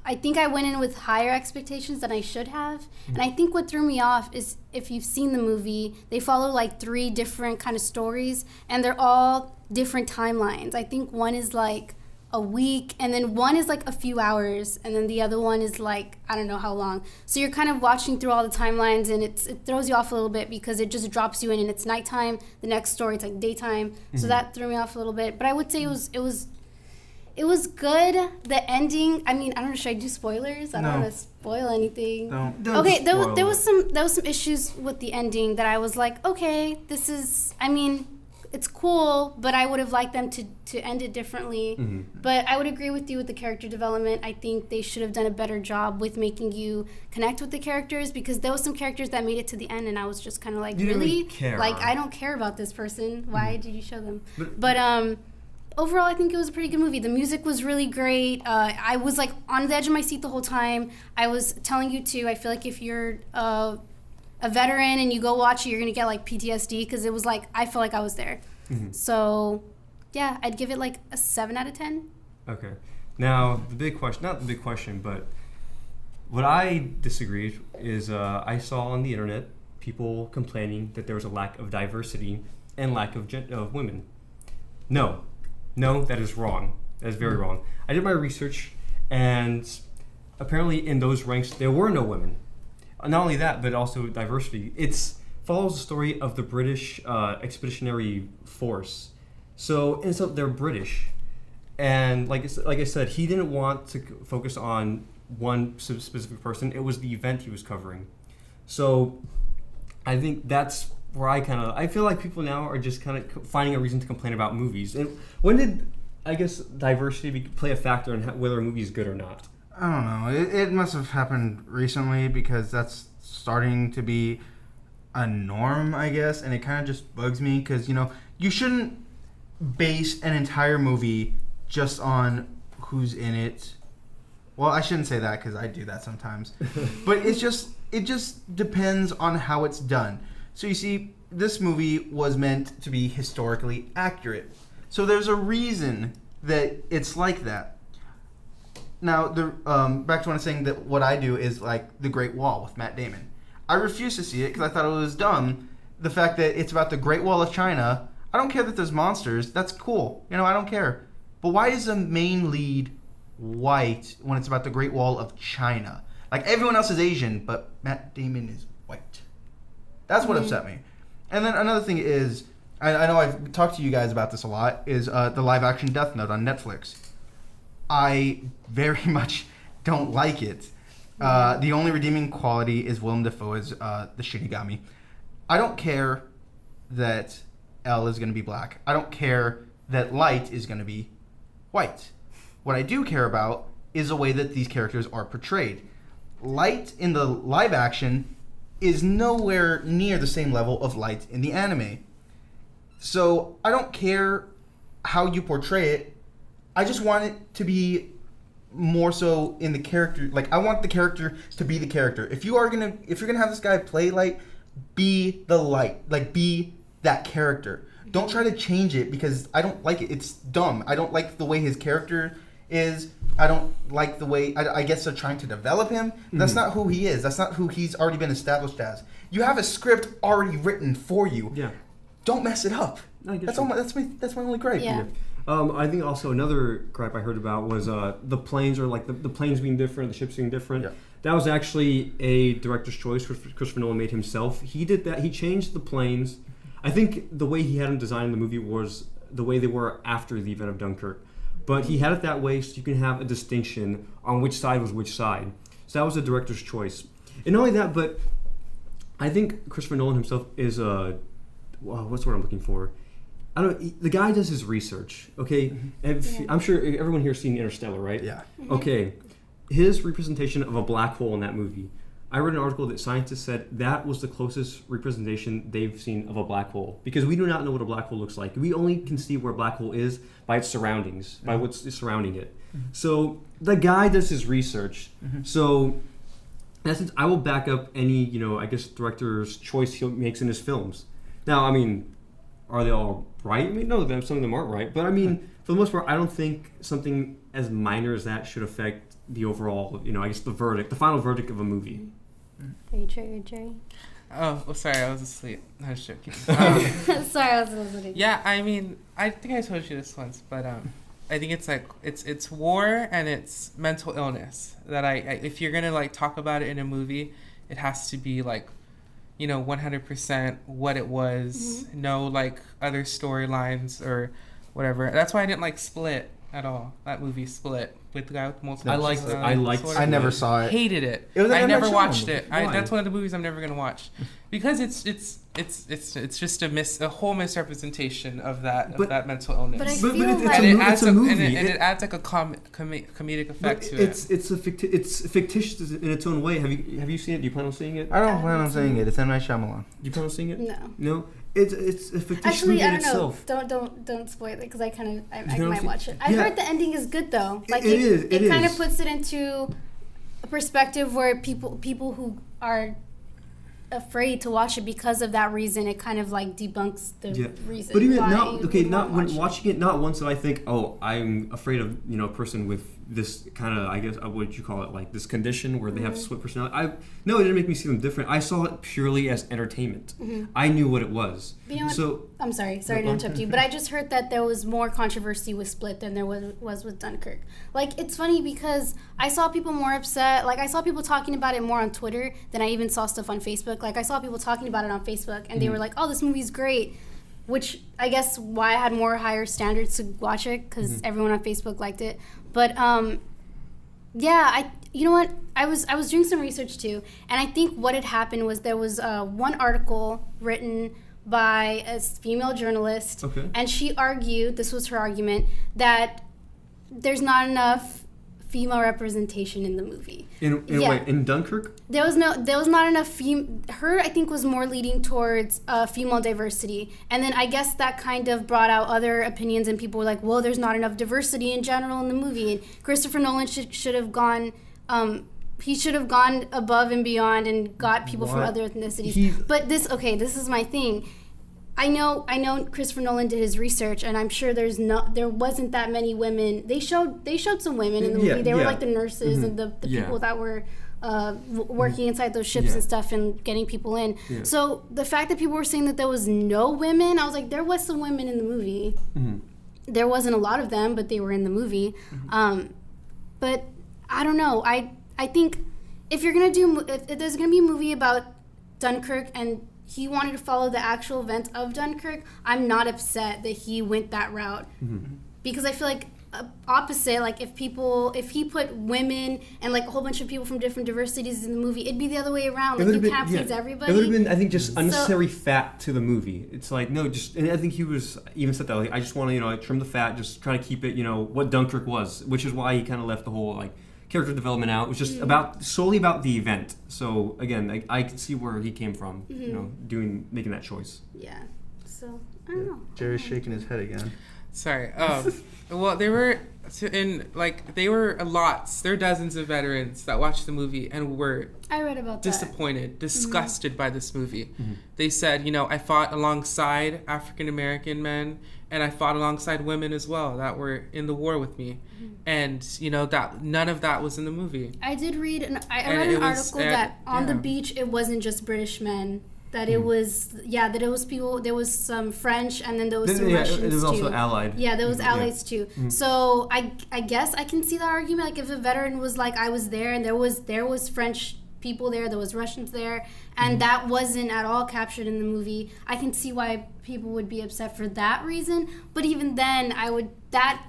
I think I went in with higher expectations than I should have. Mm-hmm. And I think what threw me off is, if you've seen the movie, they follow like 3 different kind of stories, and they're all different timelines. I think one is like a week, and then one is like a few hours, and then the other one is like I don't know how long. So you're kind of watching through all the timelines, and it throws you off a little bit because it just drops you in, and it's nighttime. The next story it's like daytime. Mm-hmm. So that threw me off a little bit. But I would say it was good. The ending. I mean, I don't know. Should I do spoilers? I don't want to spoil anything. Don't okay, there was some issues with the ending that I was like, okay, this is. I mean, it's cool, but I would have liked them to end it differently. Mm-hmm. But I would agree with you with the character development. I think they should have done a better job with making you connect with the characters, because there was some characters that made it to the end, and I was just kind of like, really? Care. Like, I don't care about this person. Why did you show them? But overall, I think it was a pretty good movie. The music was really great. I was like on the edge of my seat the whole time. I was telling you too, I feel like if you're a veteran and you go watch it, you're gonna get like PTSD, because it was like I felt like I was there. Mm-hmm. So yeah, I'd give it like a 7 out of 10. Okay. Now the big question, not the big question, but what I disagreed is I saw on the internet people complaining that there was a lack of diversity and lack of women. No, that is wrong. That is very wrong. I did my research, and apparently in those ranks there were no women. not only that, but also diversity. It's follows the story of the British expeditionary force. So they're British, and like I said, he didn't want to focus on one specific person. It was the event he was covering. So I think that's where I feel like people now are just kind of finding a reason to complain about movies. And when did, I guess, diversity play a factor in whether a movie is good or not? I don't know. It must have happened recently because that's starting to be a norm, I guess, and it kind of just bugs me because, you shouldn't base an entire movie just on who's in it. Well, I shouldn't say that because I do that sometimes. But it just depends on how it's done. So you see, this movie was meant to be historically accurate. So there's a reason that it's like that. Now, back to what I'm saying, that what I do is like The Great Wall with Matt Damon. I refuse to see it because I thought it was dumb. The fact that it's about the Great Wall of China, I don't care that there's monsters. That's cool. I don't care. But why is the main lead white when it's about the Great Wall of China? Like, everyone else is Asian, but Matt Damon is white. That's what upset me. And then another thing is, I know I've talked to you guys about this a lot, is the live-action Death Note on Netflix. I very much don't like it. The only redeeming quality is Willem Dafoe as the Shinigami. I don't care that L is going to be black. I don't care that Light is going to be white. What I do care about is the way that these characters are portrayed. Light in the live action is nowhere near the same level of Light in the anime. So I don't care how you portray it. I just want it to be more so in the character. Like, I want the character to be the character. If you're gonna have this guy play Light, be the Light. Like, be that character. Don't try to change it because I don't like it. It's dumb. I don't like the way his character is. I don't like the way, I guess they're trying to develop him. That's not who he is. That's not who he's already been established as. You have a script already written for you. Yeah. Don't mess it up. That's my only gripe. Yeah. I think also another gripe I heard about was the planes are like the planes being different, the ships being different. Yeah. That was actually a director's choice Christopher Nolan made himself. He did that. He changed the planes. I think the way he had them designed in the movie was the way they were after the event of Dunkirk. But he had it that way so you can have a distinction on which side was which side. So that was a director's choice. And not only that, but I think Christopher Nolan himself is what's the word I'm looking for? The guy does his research, okay? I'm sure everyone here has seen Interstellar, right? Yeah. Okay. His representation of a black hole in that movie, I read an article that scientists said that was the closest representation they've seen of a black hole. Because we do not know what a black hole looks like. We only can see where a black hole is by its surroundings, by what's surrounding it. So the guy does his research. So in essence, I will back up any, I guess, director's choice he makes in his films. Now, I mean, are they all right? I mean, no, some of them aren't right. But I mean, for the most part, I don't think something as minor as that should affect the overall, I guess the final verdict of a movie. Are you triggered, Jerry? Oh, sorry, I was asleep. I was joking. Sorry, I was listening. Yeah, I mean, I think I told you this once, but I think it's like it's war and it's mental illness that I if you're gonna like talk about it in a movie, it has to be like, 100% what it was. No like other storylines or whatever. That's why I didn't like Split at all. That movie Split with the guy with multiple. I never saw it. Hated it. I never watched it. That's one of the movies I'm never gonna watch because it's just a whole misrepresentation of that mental illness. But it's a movie. It adds like a comedic effect to it. It's fictitious in its own way. Have you seen it? Do you plan on seeing it? I don't plan on seeing it. It's M. Night Shyamalan. Do you plan on seeing it? No. It's a fictitious movie in itself. Don't spoil it because I might watch it. I heard the ending is good though. Like it kind of puts it into a perspective where people who are afraid to watch it because of that reason, it kind of like debunks the reason. But even watching it, not once did I think, oh, I'm afraid of a person with this kind of, I guess, what would you call it, like this condition where they have split personality. No, it didn't make me see them different. I saw it purely as entertainment. I knew what it was. You know what? So I'm sorry to interrupt you, but I just heard that there was more controversy with Split than there was with Dunkirk. Like, it's funny because I saw people more upset. Like, I saw people talking about it more on Twitter than I even saw stuff on Facebook. Like, I saw people talking about it on Facebook, and they were like, "Oh, this movie's great," which I guess why I had more higher standards to watch it, because everyone on Facebook liked it. But yeah, you know what? I was doing some research too, and I think what had happened was there was one article written by a female journalist, and she argued, this was her argument, that there's not enough female representation in the movie. In Dunkirk? There was not enough her, I think, was more leading towards female diversity. And then I guess that kind of brought out other opinions, and people were like, well, there's not enough diversity in general in the movie. And Christopher Nolan should have gone he should have gone above and beyond and got people from other ethnicities. But this is my thing. I know Christopher Nolan did his research, and I'm sure there wasn't that many women. They showed some women in the movie. They were like the nurses and the people that were working inside those ships and stuff and getting people in. Yeah. So the fact that people were saying that there was no women, I was like, there was some women in the movie. There wasn't a lot of them, but they were in the movie. But I don't know. I think if there's gonna be a movie about Dunkirk and he wanted to follow the actual events of Dunkirk, I'm not upset that he went that route. Because I feel like opposite, like if he put women and like a whole bunch of people from different diversities in the movie, it'd be the other way around. Like you can't please everybody. It would have been, I think, just unnecessary fat to the movie. It's like, no, just, and I think he was even said that, like, I just want to, trim the fat, just try to keep it, what Dunkirk was, which is why he kind of left the whole, like, character development out. It was just solely about the event. So again, I can see where he came from, making that choice. Yeah. So I don't know. Jerry's shaking his head again. Sorry. Well, there were lots. There were dozens of veterans that watched the movie and were disappointed, disgusted by this movie. They said, I fought alongside African American men, and I fought alongside women as well that were in the war with me. And, that none of that was in the movie. I did read an article that on the beach it wasn't just British men. That it was, that it was people, there was some French, and then there was some Russians too. It was also allied. Yeah, there was allies too. So I guess I can see that argument. Like if a veteran was like, I was there, and there was French people there was Russians there, and that wasn't at all captured in the movie, I can see why people would be upset for that reason. But even then, that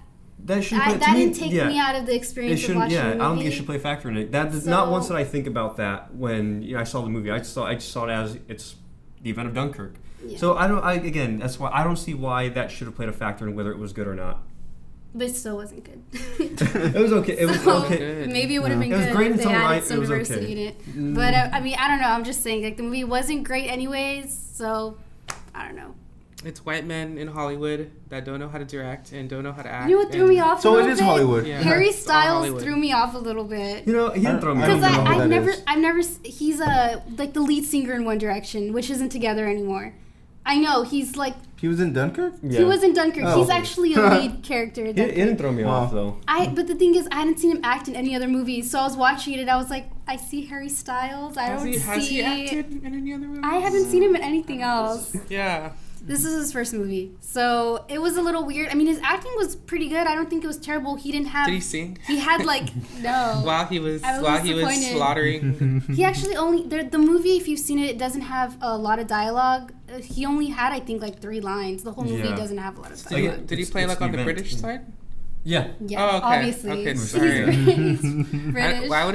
didn't take me out of the experience of watching the movie. I don't think it should play a factor in it. Not once did I think about that when I saw the movie. I just saw it as it's the event of Dunkirk. Yeah. So that's why I don't see why that should have played a factor in whether it was good or not. But it still wasn't good. It was okay. It was okay. Maybe it would have been good if they added some diversity in it. But I don't know. I'm just saying, like, the movie wasn't great anyways. So I don't know. It's white men in Hollywood that don't know how to direct and don't know how to act. You know what threw me off? So it is Hollywood. Yeah. Harry Styles threw me off a little bit. He didn't throw me off. Because I've never. He's like the lead singer in One Direction, which isn't together anymore. I know he's like. He was in Dunkirk? Yeah. He was in Dunkirk. He's actually a lead character. He didn't throw me off though. But the thing is, I hadn't seen him act in any other movies, so I was watching it and I was like, I see Harry Styles. Has he acted in any other movies? I haven't seen him in anything else. Yeah. This is his first movie, so it was a little weird. I mean, his acting was pretty good. I don't think it was terrible. He didn't have. Did he sing? He had no. While he was slaughtering. He actually the movie. If you've seen it, it doesn't have a lot of dialogue. He only had, I think, like 3 lines. The whole movie doesn't have a lot of dialogue. Did he play on the British side? Yeah. Yeah. Oh, okay. Obviously. Okay, sorry. British. I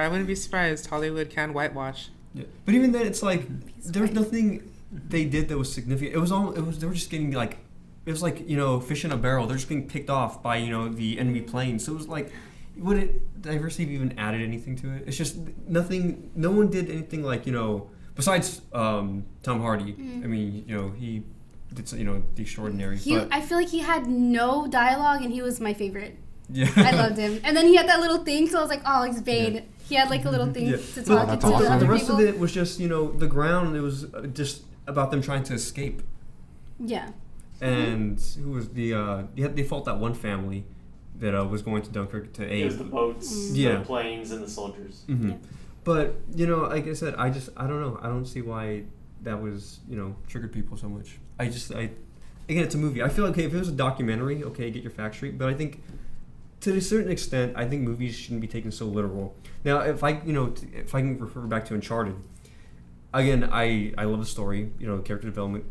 wouldn't be surprised. Hollywood can whitewash. Yeah. But even then, it's like there's nothing they did that was significant. They were just getting like, it was like, fish in a barrel. They're just being picked off by, the enemy plane. So it was like, would it diversity have even added anything to it? It's just nothing. No one did anything like, besides Tom Hardy. I mean, he did, the extraordinary. I feel like he had no dialogue, and he was my favorite. Yeah. I loved him. And then he had that little thing, so I was like, oh, he's Bane. Yeah. He had like a little thing to talk to the other The rest people. of it was just, the ground. It was just about them trying to escape. Yeah. And who was they fought that one family, that was going to Dunkirk to It aid. was the boats, Yeah. the planes, and the soldiers. Mm-hmm. Yeah. But like I said, I don't know. I don't see why that was triggered people so much. Again, it's a movie. I feel okay if it was a documentary. Okay, get your facts straight. But I think to a certain extent, I think movies shouldn't be taken so literal. Now, if I can refer back to Uncharted, again, I love the story. Character development,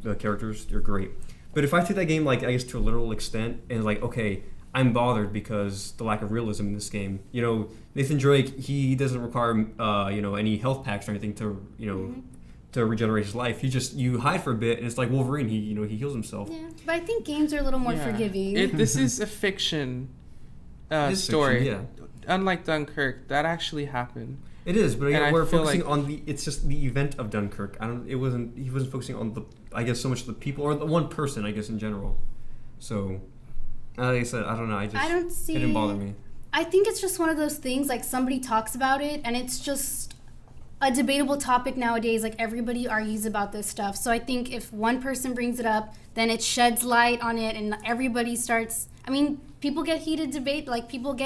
the characters, they're great. But if I take that game I guess to a literal extent and okay, I'm bothered because the lack of realism in this game. Nathan Drake, he doesn't require any health packs or anything to to regenerate his life. You hide for a bit and it's like Wolverine. He heals himself. Yeah, but I think games are a little more forgiving. This is a fiction story. Fiction, yeah. Unlike Dunkirk, that actually happened. It is, but And we're I feel focusing like- on it's just the event of Dunkirk. He wasn't focusing on so much the people or the one person, I guess, in general. So, like I said, I don't know. I don't see. It didn't bother me. I think it's just one of those things, somebody talks about it, and it's just a debatable topic nowadays. Everybody argues about this stuff. So I think if one person brings it up, then it sheds light on it, and everybody starts. People get heated debate. People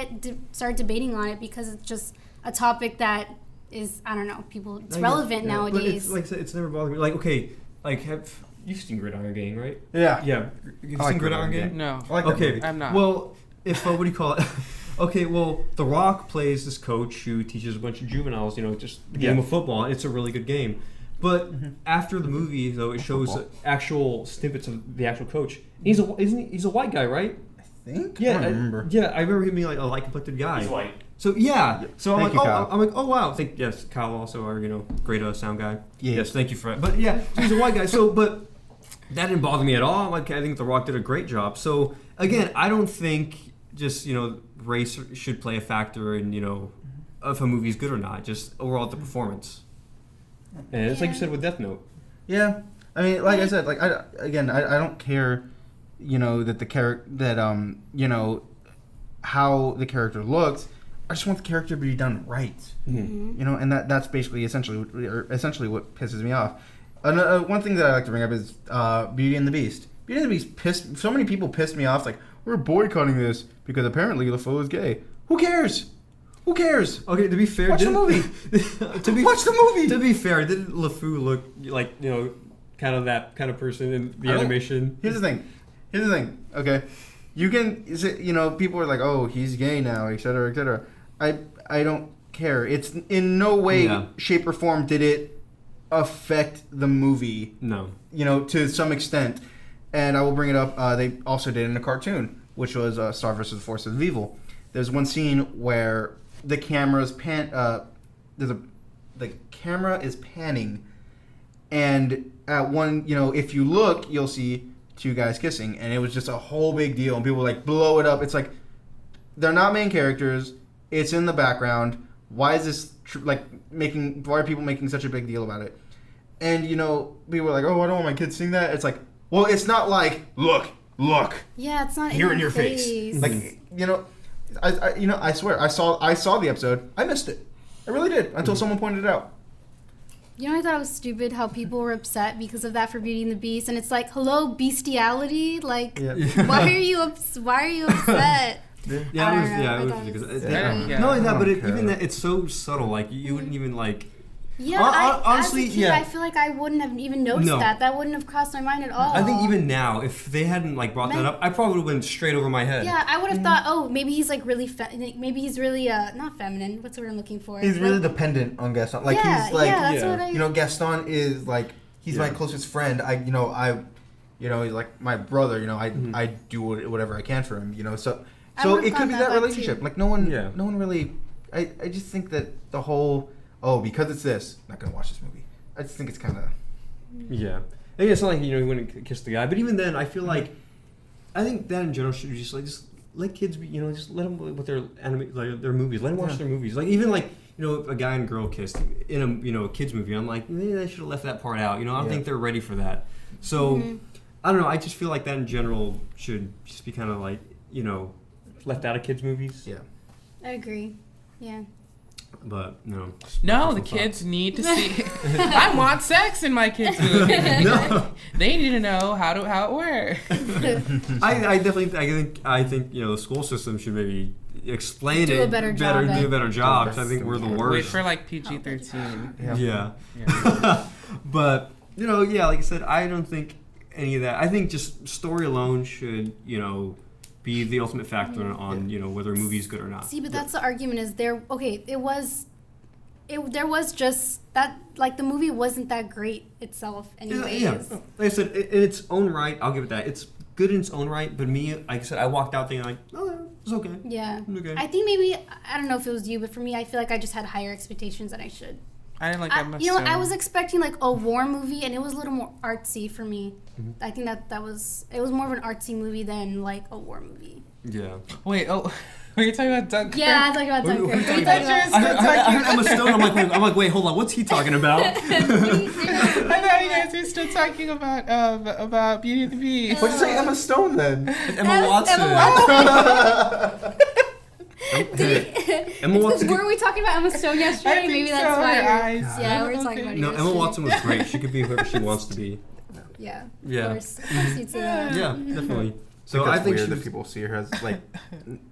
start debating on it because it's just a topic that is, I don't know, it's relevant nowadays. But it's never bothered me. Okay, have you've seen Gridiron Gang, right? Yeah. Yeah. You've I like seen Gridiron Gridiron Gang? No. I like that Okay. movie. I'm not. Well, if what do you call it? Okay, well, The Rock plays this coach who teaches a bunch of juveniles, just the game of football. It's a really good game. But after the movie, though, it shows actual snippets of the actual coach. He's a white guy, right? I think. Yeah, I don't remember. I remember him being a light-complected guy. He's white. So yeah, so Thank you, Kyle. I'm like, oh wow, yes, Kyle also our great sound guy. Yeah. Yes, thank you for that. But yeah, so he's a white guy. So but that didn't bother me at all. I think The Rock did a great job. So again, I don't think just race should play a factor in if a movie's good or not. Just overall the performance. And it's like you said with Death Note. Yeah, like I said, I don't care, that the character how the character looks. I just want the character to be done right. Mm-hmm. And that's basically essentially what pisses me off. One thing that I like to bring up is Beauty and the Beast. Beauty and the Beast so many people pissed me off. We're boycotting this because apparently LeFou is gay. Who cares? Who cares? Okay, to be fair, Watch the movie. Watch the movie. To be fair, didn't LeFou look like kind of that kind of person in the animation? Here's the thing. Okay, you can people are like, oh, he's gay now, etc., etc. I don't care. It's in no way, shape, or form did it affect the movie. No. To some extent, and I will bring it up. They also did in a cartoon, which was Star vs. the Forces of Evil. There's one scene where the camera's the camera is panning, and at one, if you look, you'll see two guys kissing, and it was just a whole big deal, and people blow it up. It's they're not main characters. It's in the background. Why is this why are people making such a big deal about it? And people are like, oh, I don't want my kids seeing that. It's well, it's not look. Yeah, it's not here in your face. I swear, I saw the episode. I missed it. I really did until someone pointed it out. I thought it was stupid how people were upset because of that for Beauty and the Beast, and it's hello, bestiality. Why are you upset? Not only that, but even that, it's so subtle. You wouldn't even Yeah, honestly, as a kid, I feel like I wouldn't have even noticed that. That wouldn't have crossed my mind at all. I think even now, if they hadn't brought that up, I probably would have went straight over my head. Yeah, I would have thought, oh, maybe he's really, maybe he's really not feminine. What's the word I'm looking for? He's really dependent on Gaston. What I. Gaston is he's my closest friend. He's like my brother. I do whatever I can for him. So it could be that relationship. Too. No one really. I just think that the whole. Oh, because it's this, I'm not gonna watch this movie. I just think it's kind of. Yeah, I think it's not he wouldn't kiss the guy, but even then, I feel I think that in general should be just let kids be, just let them with their their movies, let them watch their movies. Even a guy and girl kiss in a kids movie. I'm maybe they should have left that part out. I don't think they're ready for that. So I don't know. I just feel that in general should just be kind of left out of kids movies. Yeah, I agree. Yeah. But no. No, the Personal kids need to see. I want sex in my kids' movie. No. They need to know how it works. I think the school system should maybe explain Do it a better job do a at- better job. 'Cause I think we're the worst. Wait for like PG-13. Yeah. Yeah. But like I said, I don't think any of that. I think just story alone should be the ultimate factor on whether a movie is good or not. See, but that's the argument. Is there? Okay, there was just that. Like the movie wasn't that great itself, anyways. Yeah. Like I said, in its own right, I'll give it that. It's good in its own right. But me, like I said, I walked out thinking like, oh, it's okay. Yeah. Okay. I think maybe I don't know if it was you, but for me, I feel like I just had higher expectations than I should. I didn't like Emma You know, Stone. I was expecting like a war movie, and it was a little more artsy for me. Mm-hmm. I think it was more of an artsy movie than like a war movie. Yeah. Wait, were you talking about Dunkirk? Yeah, I was talking about What are you Dunkirk. talking What are you about? talking about? I heard Emma Stone. I'm like, wait, hold on. What's he talking about? I thought you guys were still talking about Beauty and the Beast. What'd you say, Emma Stone then? Emma Watson. Emma Watson. Were we talking about Emma Stone yesterday? I think Maybe so, that's why. her eyes. Yeah, we were talking about it No, yesterday. Emma Watson was great. She could be whoever she wants to be. Yeah. Yeah. Of course. Of course you'd say that. Yeah, definitely. So So I think weird she that people see her as like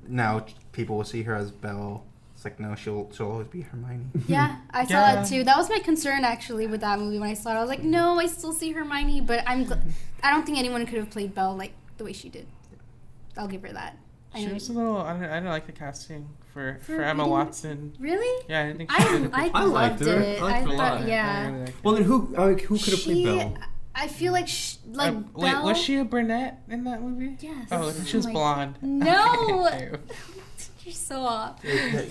now people will see her as Belle. It's like no, she'll always be Hermione. Yeah, I saw Yeah. that too. That was my concern actually with that movie when I saw it. I was like, no, I still see Hermione, but I don't think anyone could have played Belle like the way she did. I'll give her that. She was a little. I didn't like the casting for For Emma Beauty- Watson. Really? Yeah, I didn't think she did a good I I liked loved her. it. I liked her a thought, lot. yeah. I really liked Well, her. then who could have played Belle? I feel like Wait, Belle. was she a brunette in that movie? Yes. Oh, she was my- blonde. No. Okay. You're so off.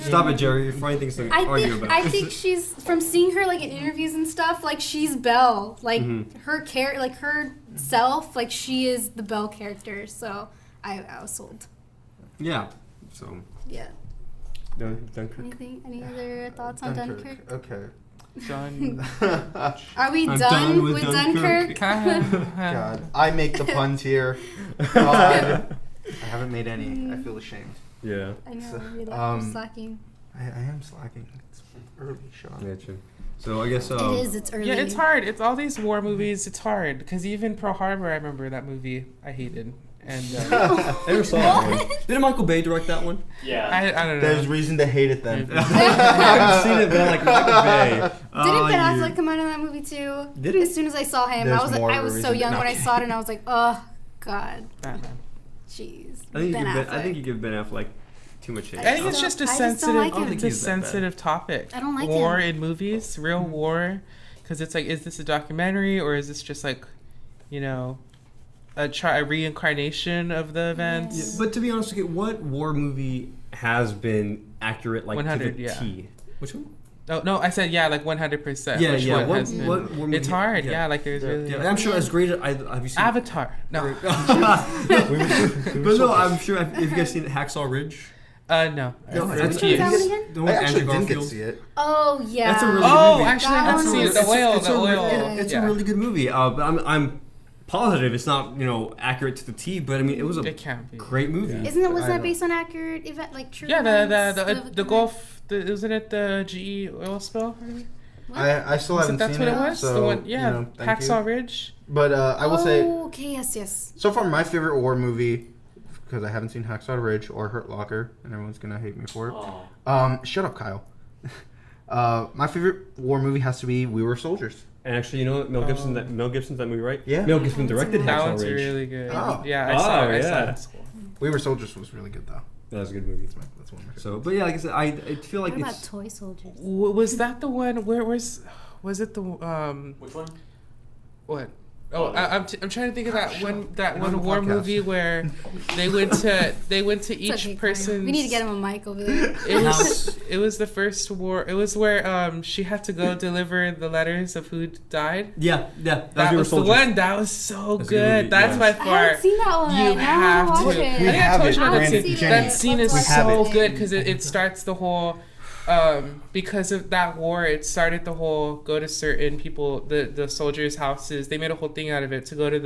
Stop it, Jerry. You're finding things to argue about. I think she's from seeing her like in interviews and stuff. Like she's Belle. Like Mhm. her self. Like she is the Belle character. So I was sold. Yeah. So. Yeah. Dunkirk. Any other thoughts on Dunkirk? Okay. Done. Are we I'm done done with with Dunkirk? God, I make the puns here. God, I haven't made any. I feel ashamed. Yeah. I know. So, You're slacking. I am slacking. It's early, Sean. Yeah, true. So I guess. It is. It's early. Yeah, it's hard. It's all these war movies. It's hard because even Pearl Harbor, I remember that movie. I hated, and I never saw that one. Didn't Michael Bay direct that one? Yeah. I don't know. There's reason to hate it then. I haven't seen it, but I'm like Michael Bay. Didn't Ben Affleck come out in that movie too? Did he? As soon as I saw him, There's I was so more young reason- when I no. saw it, and I was like, oh God, Batman. jeez. I think you give Ben Affleck too much hate. I think it's don't- just a I just sensitive, don't like him. it's a sensitive topic. I don't like war him. in movies, real war, because it's like, is this a documentary or is this just like, a reincarnation of the events? Yeah, but to be honest with you, what war movie has been accurate like 100, to the yeah. T? Which one? Oh no, I said yeah, like 100%. Yeah, Which yeah. one What has been- war movie? It's hard, yeah. Like there's really. Yeah, I'm sure as great as have you seen Avatar. No. But no, I'm sure if you guys seen Hacksaw Ridge. No. No, Which that's one's that one again? the one I with actually Andrew didn't get to Garfield. see it. Oh yeah. That's a really Oh, movie. actually, I That haven't one seen it. was- The whale. It's The a oil. It's yeah. a really good movie. But I'm positive it's not accurate to the T. But I mean, it was a It can't be. great movie. Yeah. Wasn't I that know. based on accurate event like true? Yeah, events? the Gulf. Wasn't it the GE oil spill? I still Was it haven't that's seen what it. it was? So, the one, yeah, thank Hacksaw you. Ridge. But I will say, Okay. Yes. so far my favorite war movie, because I haven't seen Hacksaw Ridge or Hurt Locker, and everyone's gonna hate me for it. Oh. Shut up, Kyle. My favorite war movie has to be We Were Soldiers. And actually, you know what? Mel Gibson's that movie, right? Yeah. Mel Gibson directed That Hacksaw one's Ridge. really good. Oh. Yeah, I saw it. I saw yeah. it at school. We Were Soldiers was really good though. That was a good movie. That's one of my favorites. So, but yeah, like I said, I feel like What about it's. toy soldiers? Was that the one? Where was it the Which one? what? Oh, I'm trying to think of that one on the war podcast. movie where they went to It's each okay, person's. We need to get him a mic over there. It was the first war. It was where she had to go deliver the letters of who died. Yeah. That We Were was the Soldiers. one. That was so That's a good good. movie, That's yeah. by I far. haven't seen that one. You Now I have wanna to. watch it. I We think I have told it, you about that Brandon, scene. Jenny. That scene is We have so it. good because it starts the whole. Because of that war, it started the whole go to certain people, the soldiers' houses. They made a whole thing out of it to go to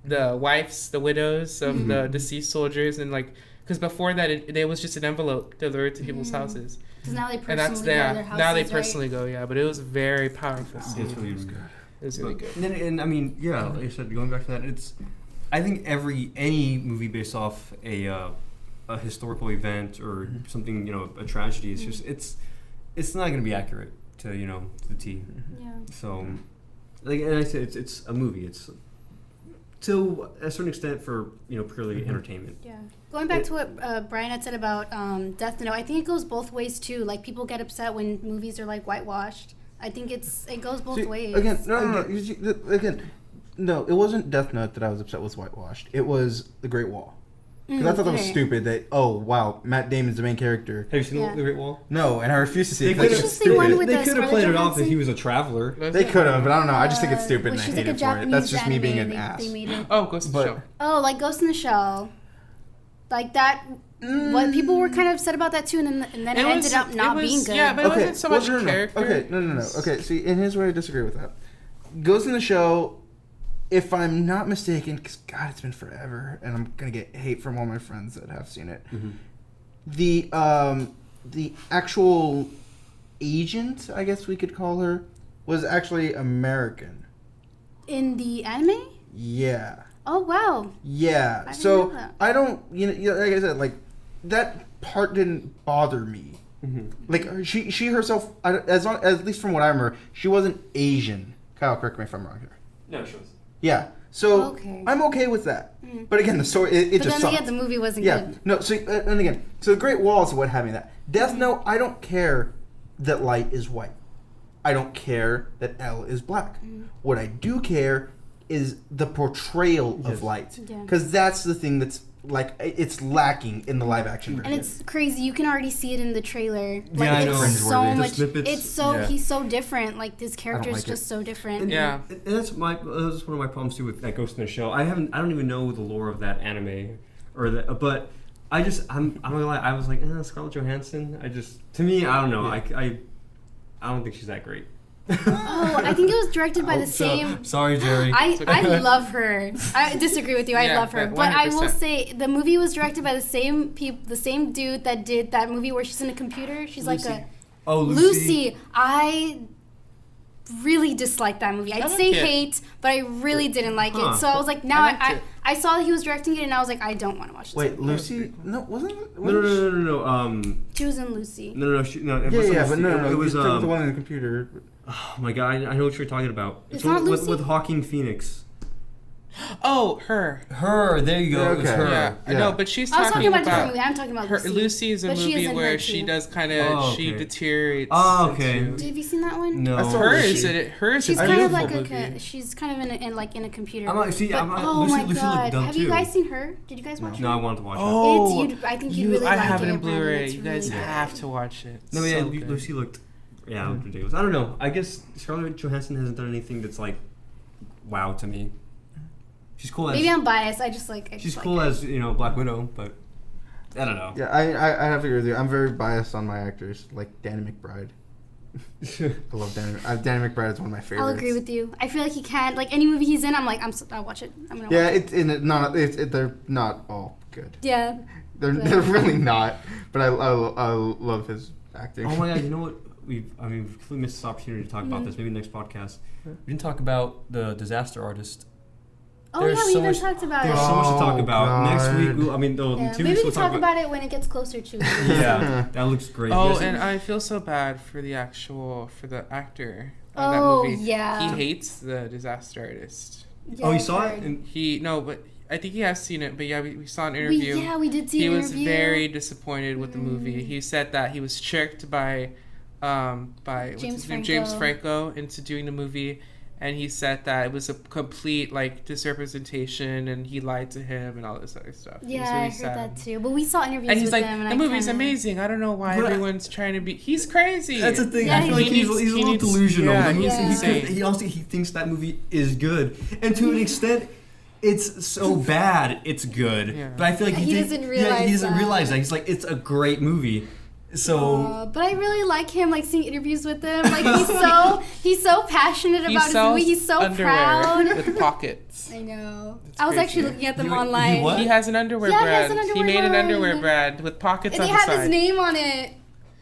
the wives, the widows of the deceased soldiers, and like Because before that, it was just an envelope delivered to people's houses. Because now they And that's personally go to their houses, now they right? personally go, yeah. But it was a very powerful scene. It's really good. It was really good. And I mean, yeah, like I said, going back to that, I think any movie based off a historical event or something, a tragedy, it's not going to be accurate to the T. Yeah. So, and I say it's a movie. It's to a certain extent for purely entertainment. Yeah. Going back to what Bryan had said about Death Note, I think it goes both ways too. Like people get upset when movies are like whitewashed. I think it goes both ways. Again, no, it wasn't Death Note that I was upset was whitewashed. It was The Great Wall. Because I thought that was stupid. That Matt Damon's the main character. Have you seen The Great Wall? No, and I refuse to see it. They They could have played it off that he was a traveler. They could have, but I don't know. I just think it's stupid and I Which is hate like it a for it. Japanese That's just me being an anime ass. they made it. Oh, Ghost in the Shell. Oh, like Ghost in the Shell. Like that. What people were kind of upset about that too, and then it ended up not being good. Yeah, but it wasn't so much character. Okay, no. Okay, see, and here's where I disagree with that. Ghost in the Shell, if I'm not mistaken, because God, it's been forever, and I'm gonna get hate from all my friends that have seen it. Mm-hmm. The actual agent, I guess we could call her, was actually American. In the anime? Yeah. Oh wow. Yeah. I didn't So know that. I don't, like I said, like that part didn't bother me. Mm-hmm. Like she herself, at least from what I remember, she wasn't Asian. Kyle, correct me if I'm wrong here. No, she was. Yeah. So Okay. I'm okay with that. Mm. But again, the story it But just then sucked. again, the movie wasn't Yeah. good. No. So and again, so the Great Wall is what had me that. Death Note, I don't care that Light is white. I don't care that L is black. What I do care is the portrayal of Light, because that's the thing that's like it's lacking in the live action version. And it's crazy. You can already see it in the trailer. Like, Yeah, I know. it's so The much. snippets, It's so he's so different. Like this character is like just so different. Yeah. And that's one of my problems too with that Ghost in the Shell. I don't even know the lore of that anime, but I'm not gonna lie. I was like, Scarlett Johansson. To me, I don't know. I don't think she's that great. Oh, I think it was directed by the same. Sorry, Jerry. I love her. I disagree with you. I love her, but I will 100%. say the movie was directed by the same the same dude that did that movie where she's in a computer. She's Lucy. like Lucy. I really disliked that movie. I'd liked say it. hate, but I really didn't like Huh. it. So I was like, now I liked it. I saw that he was directing it, and I was like, I don't want to watch this. Wait, movie. Lucy? No, wasn't it? No. She was in Lucy. No. It Yeah, wasn't but Lucy. no. It was the one in the computer. Oh my god, I know what you're talking about. It's not with Lucy? with Hawking Phoenix. Oh, her. Her, there you go. Yeah, It was okay. her. Yeah. Yeah. No, but she's I was talking talking about a different about movie. I'm talking about her. Lucy. Lucy is a But she is movie in where her she too. does kind of Oh, she okay. deteriorates. Oh, okay. into- Have you seen that one? No. I saw Her Lucy. is it? Her is She's a kind of beautiful like movie. she's kind of in a computer. I'm not, But- Lucy oh Lucy my looked god! dumb Have too. you guys seen her? Did you guys watch it? No, I wanted to watch it. Oh, I think you'd really I like have it it, in Brandon. Blu-ray. It's You guys really good. have to watch it. No, yeah, So good. Lucy looked ridiculous. I don't know. I guess Scarlett Johansson hasn't done anything that's like wow to me. She's cool as Maybe I'm biased. I just like. she's cool as Black Widow, but I don't know. Yeah, I have to agree with you. I'm very biased on my actors, like Danny McBride. I love Danny. Danny McBride is one of my favorites. I'll agree with you. I feel like he can. Like any movie he's in, I'm like, I'll watch it. I'm gonna. Yeah, watch it. they're not all good. Yeah. They're really not. But I love his acting. Oh my god! You know what? We've completely missed this opportunity to talk about this. Maybe next podcast. We didn't talk about the Disaster Artist. Oh There's yeah, we so even much- talked about There's it. so much to talk Oh, about. Next God. week, in 2 Yeah. weeks, Maybe we we'll can talk talk about it when it gets closer to. Yeah, that looks great. Oh, Yes. and I feel so bad for the actor of Oh, that movie. yeah. He hates the Disaster Artist. Yeah, Oh, you I've saw heard. it? And But I think he has seen it. But yeah, we saw an interview. We did see He an was interview. very disappointed with the movie. He said that he was tricked by what's his name? James Franco into doing the movie, and he said that it was a complete disrepresentation, and he lied to him and all this other stuff. It was Yeah, really I heard sad. that too. But we saw interviews And he's with like, them, and the I movie's kinda- amazing. I don't know why But everyone's trying to be. He's crazy. that's the thing. Yeah, I feel like he he's a little needs- delusional. yeah, He- he's he, insane. he honestly thinks that movie is good, and to an extent, it's so bad it's good. Yeah. But I feel like He doesn't realize he doesn't that. realize that. He's like, it's a great movie. But I really like him, like seeing interviews with him. Like he's so passionate about his movie. He's so proud. With pockets. I know. That's I was crazy. actually looking at them online. what? He has an underwear Yeah, he brand. has an underwear He made an line. underwear brand with pockets And on they the have side. his name on it.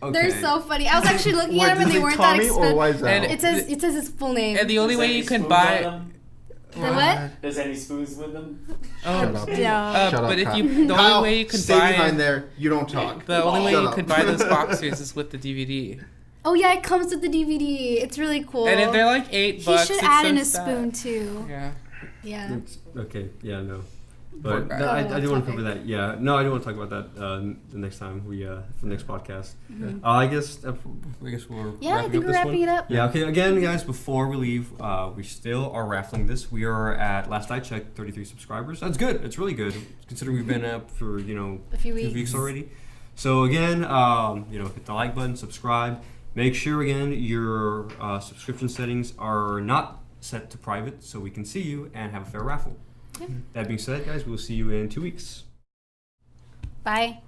Okay. They're so funny. I was actually looking Wait, at them and does they it weren't that Tommy or expensive. Wiesel? It says his full name. And the only Is way any you can spoons buy on them? The what? There's any spoons with them? Oh, Shut up. No. Shut up, but if Kyle. you, the Kyle, only way you can stay buy behind there. You don't talk. the only way Shut you up. can buy those boxers is with the DVD. Oh yeah, it comes with the DVD. It's really cool. And if they're like $8, he bucks, should it's add so in a sad. spoon too. Yeah. Yeah. Okay, yeah, no. But Poor no, guy. I do want to topic. cover that. Yeah, no, I do want to talk about that the next time for the next podcast. Mhm. I guess we're Yeah, I wrapping think up we're this wrapping one. it up. Yeah, okay. Again, guys, before we leave, we still are raffling this. We are at, last I checked, 33 subscribers. That's good. It's really good, considering we've been up for, A few 2 weeks weeks. already. So again, hit the like button, subscribe. Make sure, again, your subscription settings are not set to private so we can see you and have a fair raffle. Yep. That being said, guys, we'll see you in 2 weeks. Bye.